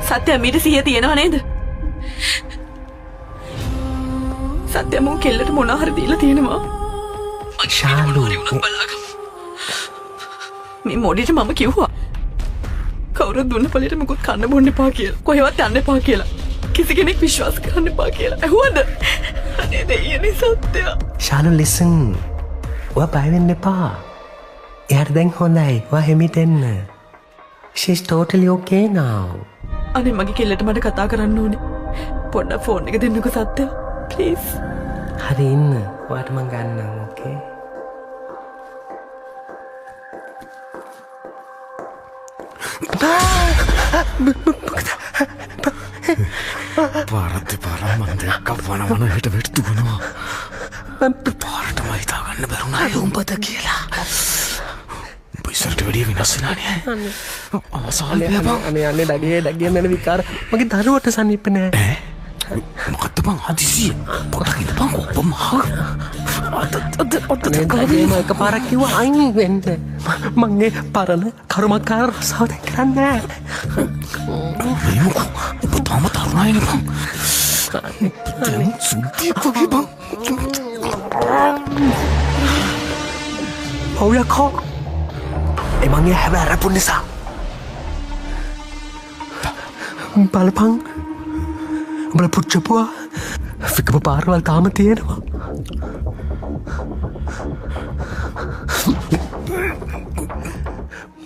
සත්‍ය මීට සිහිය තියෙනව නේද? සත්‍ය මෝ කෙල්ලට මොනවා හරි දීලා තියෙනවා. ශාලු මේ මොඩිට මම කිව්වා කවුරුත් දුන්න පළේට මොකුත් කන්න බොන්න එපා කියලා. කොහෙවත් යන්න එපා කියලා. කිසි කෙනෙක් විශ්වාස කරන්න එපා කියලා. ඇහුවද? අනේ දෙයියනේ සත්‍ය. ශාලු listen. ඔයා බය වෙන්න එපා. එයාට දැන් හොඳයි. ඔයා හිමිට එන්න. She's totally okay now. අනේ මගේ කෙල්ලට මට කතා කරන්න ඕනේ. පොඩ්ඩක් ෆෝන් එක දෙන්නකෝ සත්‍ය. ප්ලීස්. හරි ඉන්න. ඔයාට මං ගන්නම්, okay? පාරත් පාරම් මන් දැක්ක වනවන හිට වෙට්ටුනවා. පාරටම හිතාගන්න බැරුණා ඒ උඹද කියලා. උඹ ඉස්සරට වැඩිය වෙනස් වෙනානේ. අනේ ඩගේ නැන විකාර. මගේ දරුවට සනීප නෑ. මොකද්ද බං හදිසිය? පොඩක් ඉඳපන් කොප්පම අනේ එකපාරක් කිව්වා අයින් වෙන්න. මං ඒ පරණ කර්මකාර රසාව දැන් කරන්නේ නෑ. ඔබ තාම තරුණයිනේ බං. දැන් සුද්ධිය කොහේ බං? ඔව් යකෝ. ඒ මං ඒ හැබැයි රැපුන් නිසා. බලපං. උඹලා පුච්චපුවා ෆිකපු පාරවල් තාම තියෙනවා.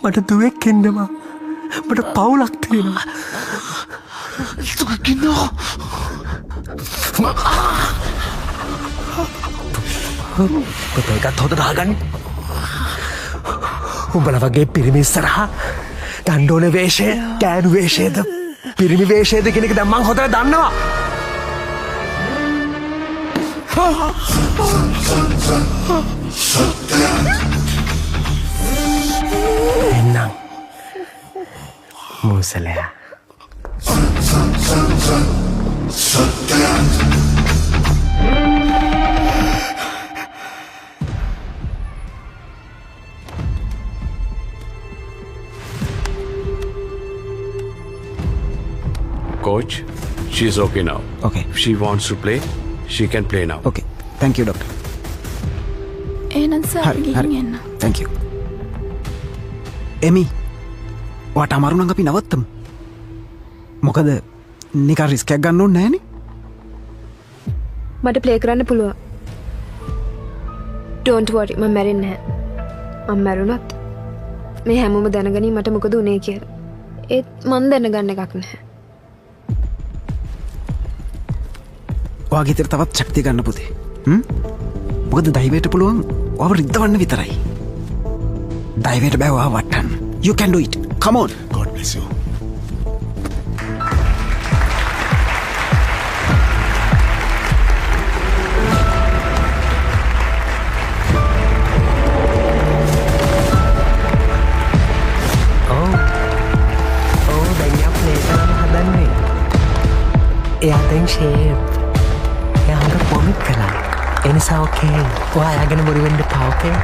මට දුවෙක් ඉන්නවා. මට පවුලක් තියෙනවා. ඉතුකකින්නවා. පුතේ එකත් හොඳට අහගන්න. උඹලා වගේ පිරිමි ඉස්සරහා ගන්න ඕනේ වේශය ගෑනු වේශයද පිරිමි වේශයද කියන එක දැන් මං හොඳට දන්නවා. එන්නම් මුසලයා. Coach, she's okay now. Okay. If she wants to play, she can play now. Okay. Thank you, doctor. එහෙනම් සර් ගිහින් එන්න. Thank you. එමි වට අමරුණඟ අපි නවත්තමු. මොකද නිකා රිස්කයක් ගන්න ඕනේ නෑනේ. මට ප්ලේ කරන්න පුළුවන්. Don't worry මම මැරෙන්නේ නැහැ. මම මැරුණොත් මේ හැමෝම දැනගනි මට මොකද උනේ කියලා. ඒත් මන් දැනගන්න එකක් නැහැ. ඔයාගේ ඉතින් තවත් ශක්තිය ගන්න පුතේ. මොකද දෛවයට පුළුවන් ඔයාව රිද්දවන්න විතරයි. දෛවයට බෑ ඔයාව වටන්න. You can do it. Come on. God bless you. එයා දැන් ෂේප් එයාට පොමිත් කළා එනිසා ඕකේ ඔයා ගැන බොරු වෙන්න එපා ඕකේ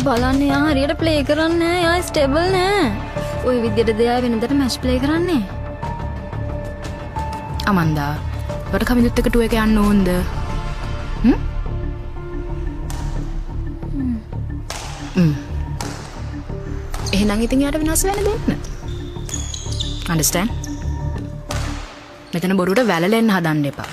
බලන්න යා හරියට ප්ලේ කරන්නේ නැහැ. යා ස්ටේබල් නෑ. ওই විදියට දෙයා වෙනදට මැච් ප්ලේ කරන්නේ. අමන්දා, වට කමිදුත් එක ටුව එක යන්න ඕන්ද? එහෙනම් ඉතින් යාට වෙනස් වෙන්න දෙන්න. Understand? මෙතන බොරුවට වැළලෙන්න හදන්න එපා.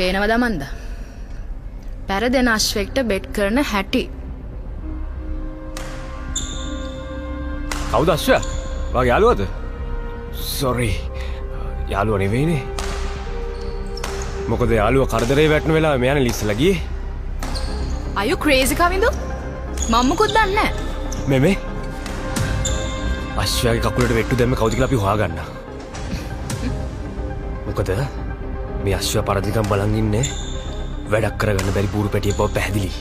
පේනවද මන්ද? පැරදෙන අශ්වෙක්ට බෙට් කරන හැටි. කවුද අශ්වයා? වාගේ යාළුවද? සෝරි. යාළුවා නෙවෙයිනේ. මොකද යාළුවා කරදරේ වැටෙන වෙලාවෙ මෙයානේ ලිස්සලා ගියේ. Are you crazy කවින්දු? මම මොකුත් දන්නේ නැහැ. මේ අශ්වයාගේ කකුලට වෙට්ටු දැම්මේ කවුද කියලා අපි හොයාගන්න. මොකද මේ අශ්වයා පරදිකම් බලන් ඉන්නේ වැඩක් කරගන්න බැරි බూరు පැටියෙක් බව පැහැදිලි.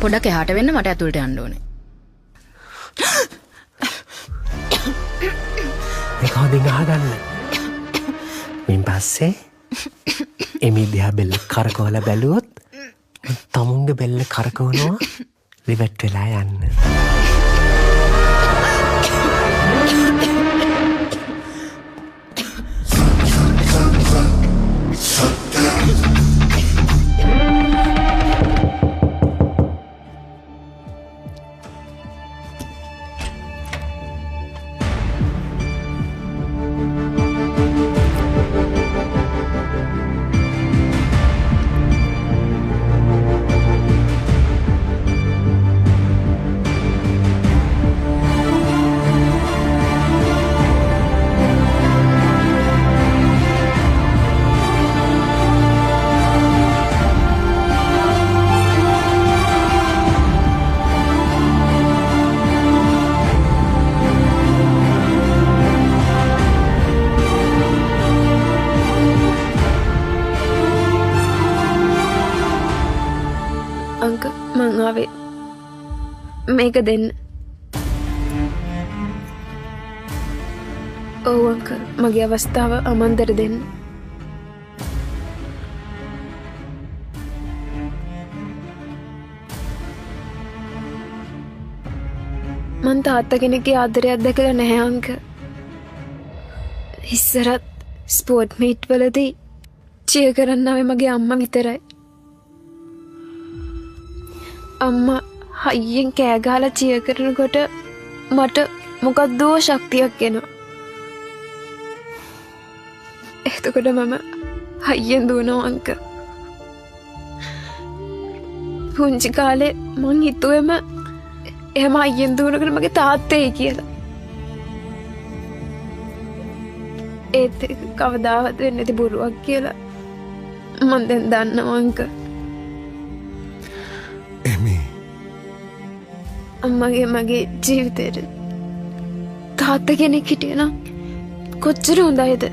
පොඩක් එහාට වෙන්න මට ඇතුළට යන්න ඕනේ. මේක හොඳින් අහගන්න. මින් පස්සේ එමි දිහා බෙල්ල කරකවලා බැලුවොත් තමුන්ගේ බෙල්ල කරකවනවා රිවර්ට් වෙලා යන්න. මේක දෙන්න. ඔව් අංකල් මගේ අවස්ථාව අමන්දර දෙන්න. මං තාත්තා කෙනෙක්ගේ ආදරයක් දැකලා නැහැ අංකල්. ඉස්සරත් ස්පෝර්ට් මීට් වලදී චියර් කරන්නාවේ මගේ අම්මා විතරයි. අම්මා හයියෙන් කෑ ගහලා චියර් කරනකොට මට මොකක්දෝ ශක්තියක් එනවා. එතකොට මම හයියෙන් දුවනවා අංකල්. පුංචි කාලේ මං හිතුවෙම එහෙම හයියෙන් දුවනකොට මගේ තාත්තයි කියලා. ඒත් කවදාවත් වෙන්නේ නැති බොරුවක් කියලා මං දැන් දන්නවා අංකල්. අම්මගේ මගේ ජීවිතේට තාත්තා කෙනෙක් හිටියනම් කොච්චර හොඳයිද?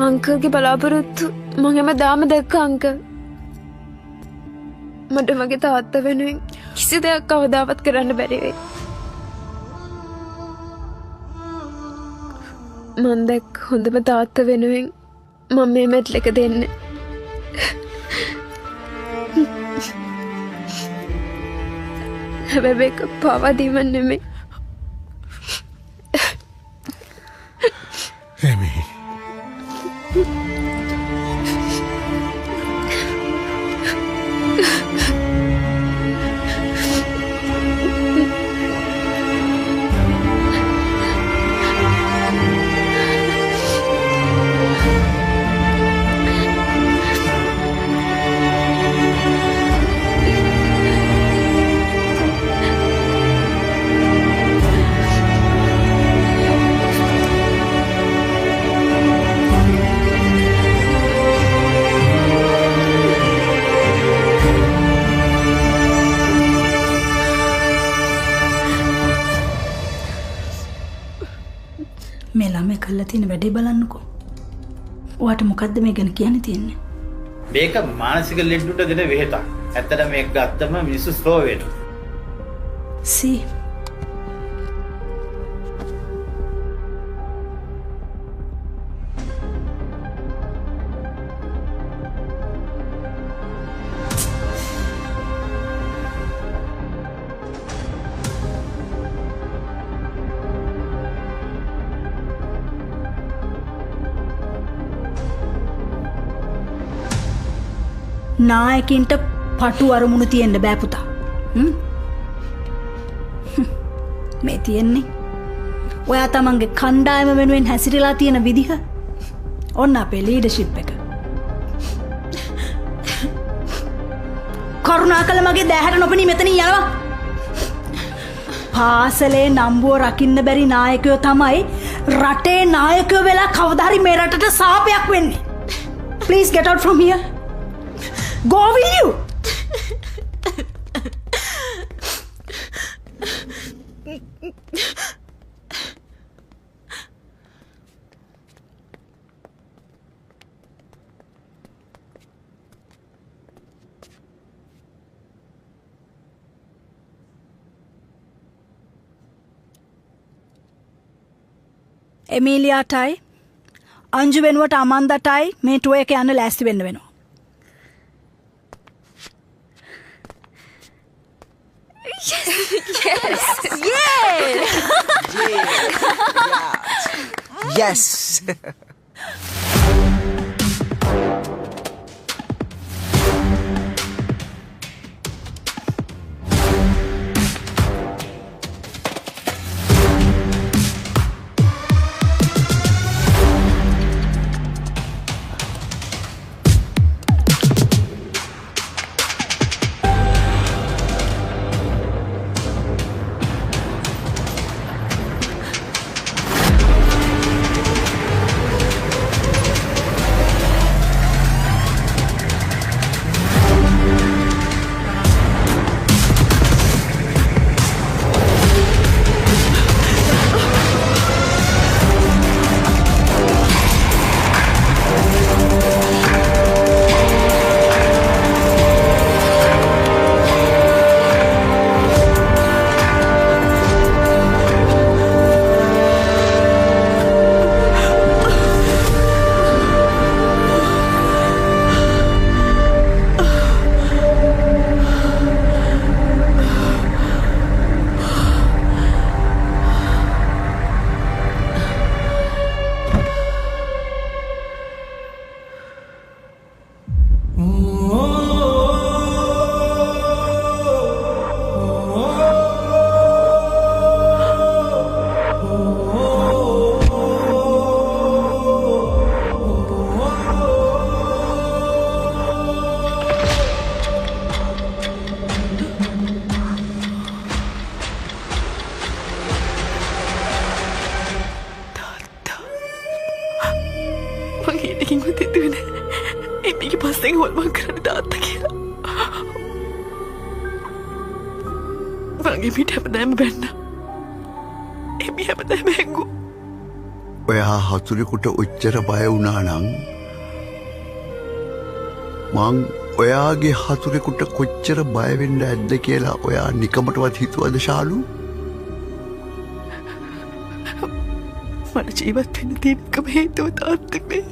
අංකල්ගේ බලාපොරොත්තු මම හැමදාම දැක්ක අංකල්. මට මගේ තාත්තා වෙනුවෙන් කිසි දෙයක් කවදාවත් කරන්න බැරි වෙයි. මං දැක්ක හොඳම තාත්තා වෙනුවෙන් මම මේ මෙඩල් එක දෙන්නේ. හැබැයි ඒක පාවාදීම නෙමෙයි. එමි මේ ළමයි කළා තියෙන වැඩේ බලන්නකෝ. ඔයාට මොකද්ද මේ ගැන කියන්න තියෙන්නේ? මේක මානසික ලෙඩුට දෙන වෙහෙතක්. ඇත්තට මේක ගත්තම මිනිස්සු ස්ලෝ වෙනවා. See. නායකින්ට පටු අරමුණු තියෙන්න බෑ පුතා. මේ තියෙන්නේ ඔයා තමන්ගේ කණ්ඩායම වෙනුවෙන් හැසිරලා තියෙන විදිහ. ඔන්න අපේ ලීඩර්ෂිප් එක. කරුණාකර මගේ දැහැට නොපෙනී මෙතනින් යනවා. පාසලේ නම්බුව රකින්න බැරි නායකයෝ තමයි රටේ නායකයෝ වෙලා කවදා හරි මේ රටට සාපයක් වෙන්නේ. Please get out from here. Go will you? එමීලියාටයි Anju වෙනුවට අමන්දටයි මේ ටුව එක යන්න ලෑස්ති වෙන්න වෙනවා. Yes. ඔයා හතුරෙකුට ඔච්චර බය වුණා නම් මං ඔයාගේ හතුරෙකුට කොච්චර බය වෙන්න ඇද්ද කියලා ඔයා නිකමටවත් හිතුවද ශාලු? මට ජීවත් වෙන්න තියෙන එකම හේතුව තාත්තේ.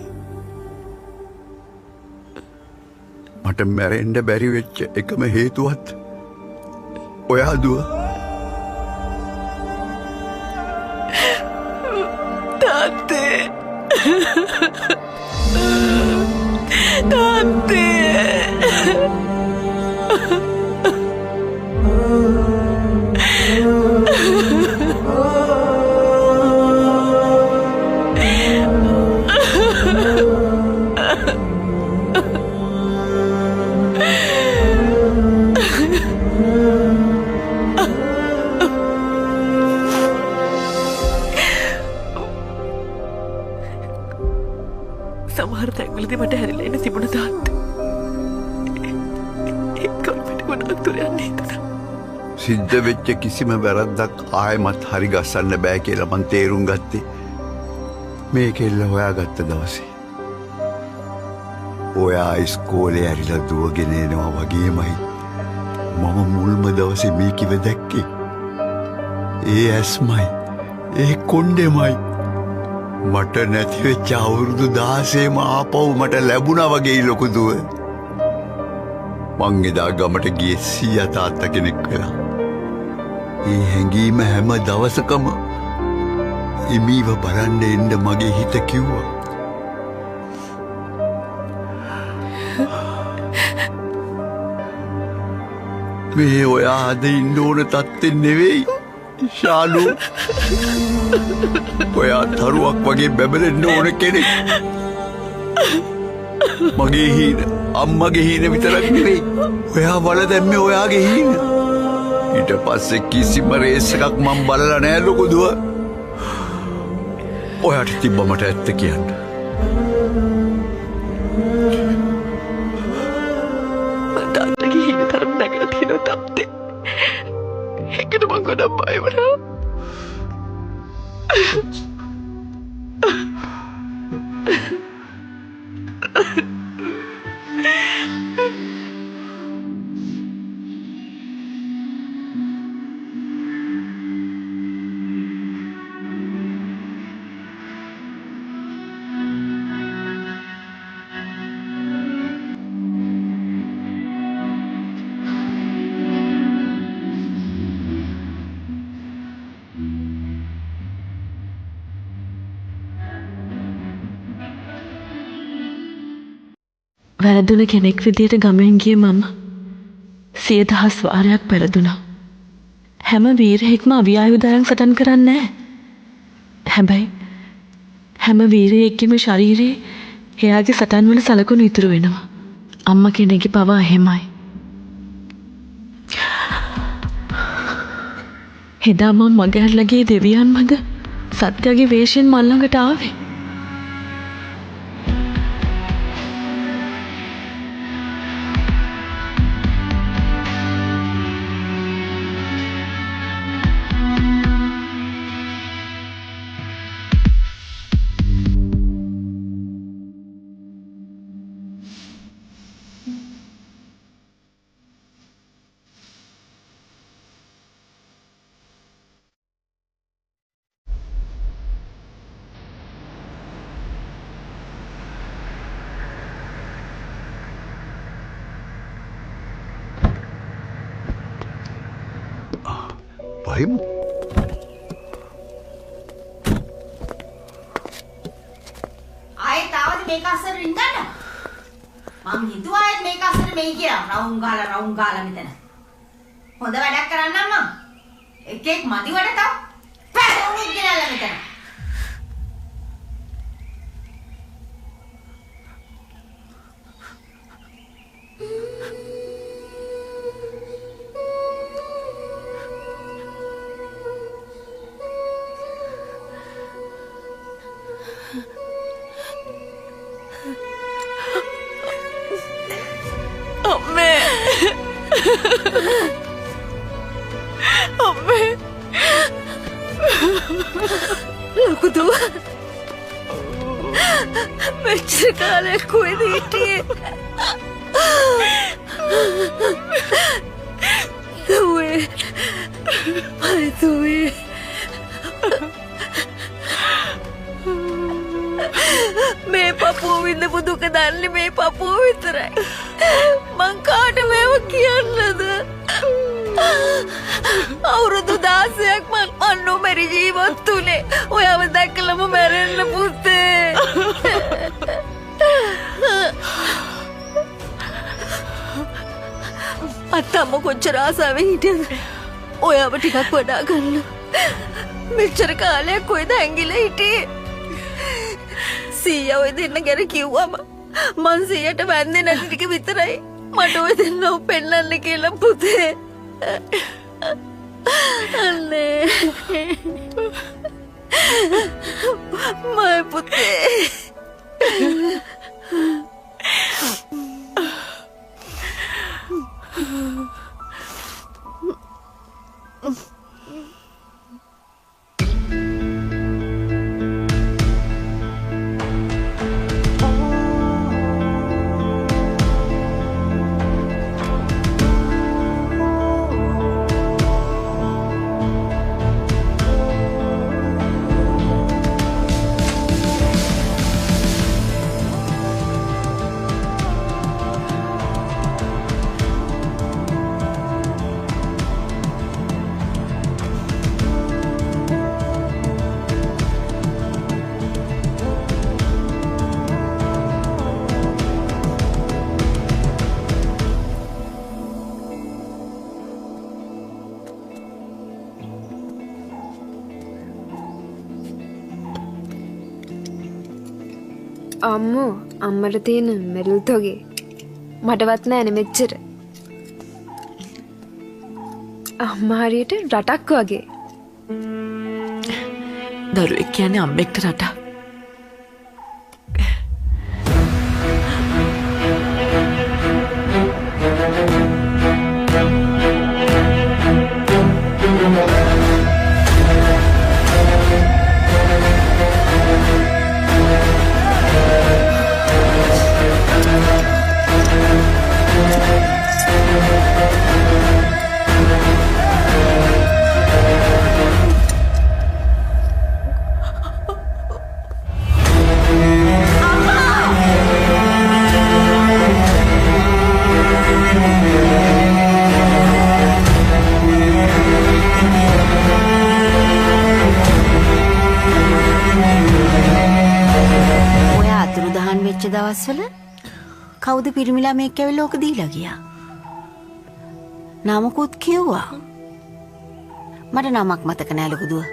මට මැරෙන්න බැරි වෙච්ච එකම හේතුවත් ඔයා දුව. සමහර තැන්වලදී මට හැරිලා එන්න තිබුණ තාත්තේ. ඒකත් ගොඩක් දුර යන්න හිතුණා. සිද්ධ වෙච්ච කිසිම වැරද්දක් ආයෙමත් හරි ගස්සන්න බෑ කියලා මං තේරුම් ගත්තේ මේ කෙල්ල හොයාගත්ත දවසේ. ඔයා ඉස්කෝලේ ඇරිලා දුවගෙන එනවා වගේමයි මම මුල්ම දවසේ මේකිව දැක්කේ. ඒ ඇස්මයි ඒ කොණ්ඩෙමයි මට නැතිවෙච්ච අවුරුදු 16ම ආපහු මට ලැබුණා වගේ ලොකු දුව. මං එදා ගමට ගියේ සීයා තාත්තා කෙනෙක් වෙලා. ඒ හැඟීම හැම දවසකම එමීව බලන්න එන්න මගේ හිත කිව්වා. මේ ඔයා අද ඉන්න ඕන තත්ත්වෙ නෙවෙයි ශාලු. ඔයා තරුවක් වගේ බැබලෙන්න ඕන කෙනෙක්. මගේ හීන අම්මගේ හීන විතරක් නෙවෙයි. ඔයා වල දැම්මේ ඔයාගේ හීන. ඊට පස්සේ කිසිම රේස් එකක් මම බලලා නෑ ලොකු දුව. ඔයාට තිබ්බ මට ඇත්ත කියන්න. මට අත්තගේ හීන තරම් නැගලා තියෙනවා තාත්තේ. ඒකට මං ගොඩක් බය වුණා. වැරදුන කෙනෙක් විදියට ගමෙන් ගිය මම 100,000 වාරයක් පෙරදුනා. හැම වීරයෙක්ම අවියායුධ අරන් සටන් කරන්නේ නැහැ. හැබැයි හැම වීරයෙක්ගේම ශරීරයේ එයාගේ සටන් වල සලකුණු ඉතුරු වෙනවා. අම්මා කෙනෙක්ගේ පව එහෙමයි. එදා මම මගහැරලා ගියේ දෙවියන් මඟ සත්‍යගේ වේශයෙන් මල් ළඟට ආවේ. බහිමු. ආයෙත් ආවද මේක අස්සර රින්ගන්න? මම හිතුවා ආයෙත් මේක අස්සර මෙයි කියලා. රවුම් ගාලා මෙතන. හොඳ වැඩක් කරන්නම් මම. එකෙක් මදි වඩ තව. පැදුණුත් ගෙනල්ලා මෙතන. අම්මේ ලොකු දුව මෙච්චර කාලයක් කොහෙද හිටියේ? දුවේ මයි දුවේ මේ පපුව විඳපු දුක දන්නේ මේ පපුව විතරයි. මං කාට මේව කියන්නද? අවුරුදු 16ක් මං අන්නෝමරි ජීවත් වුණේ. ඔයාව දැක්කලම මැරෙන්න පුතේ. අත්තම්ම කොච්චර ආසාවෙන් හිටියද ඔයාව ටිකක් වඩා ගන්න. මෙච්චර කාලයක් කොයිද ඇඟිලා හිටියේ? සීයා ඔය දෙන්න ගැන කිව්වම මං සීයට වැන්දේ නැති ටික විතරයි මට ඔය දෙන්නව පෙන්නන්න කියලා පුතේ. අනේ මයි පුතේ. අම්මෝ අම්මට තියෙන මෙරුල්තෝගේ මටවත් නෑනේ මෙච්චර. අම්මා හරියට රටක් වගේ. දරුවෙක් කියන්නේ අම්මෙක්ට රටක්. දවස්වල කවුද පිරිමි ළමෙක් ඇවිල්ලා ඕක දීලා ගියා. නමකුත් කිව්වා. මට නමක් මතක නෑ ලොකු දුව.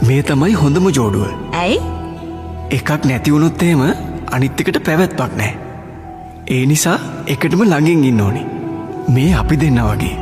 මේ තමයි හොඳම ජෝඩුව. ඇයි? එකක් නැති වුණොත් එහෙම අනිත් එකට පැවැත්මක් නැහැ. ඒ නිසා එකටම ළඟින් ඉන්න ඕනේ. මේ අපි දෙන්න වගේ.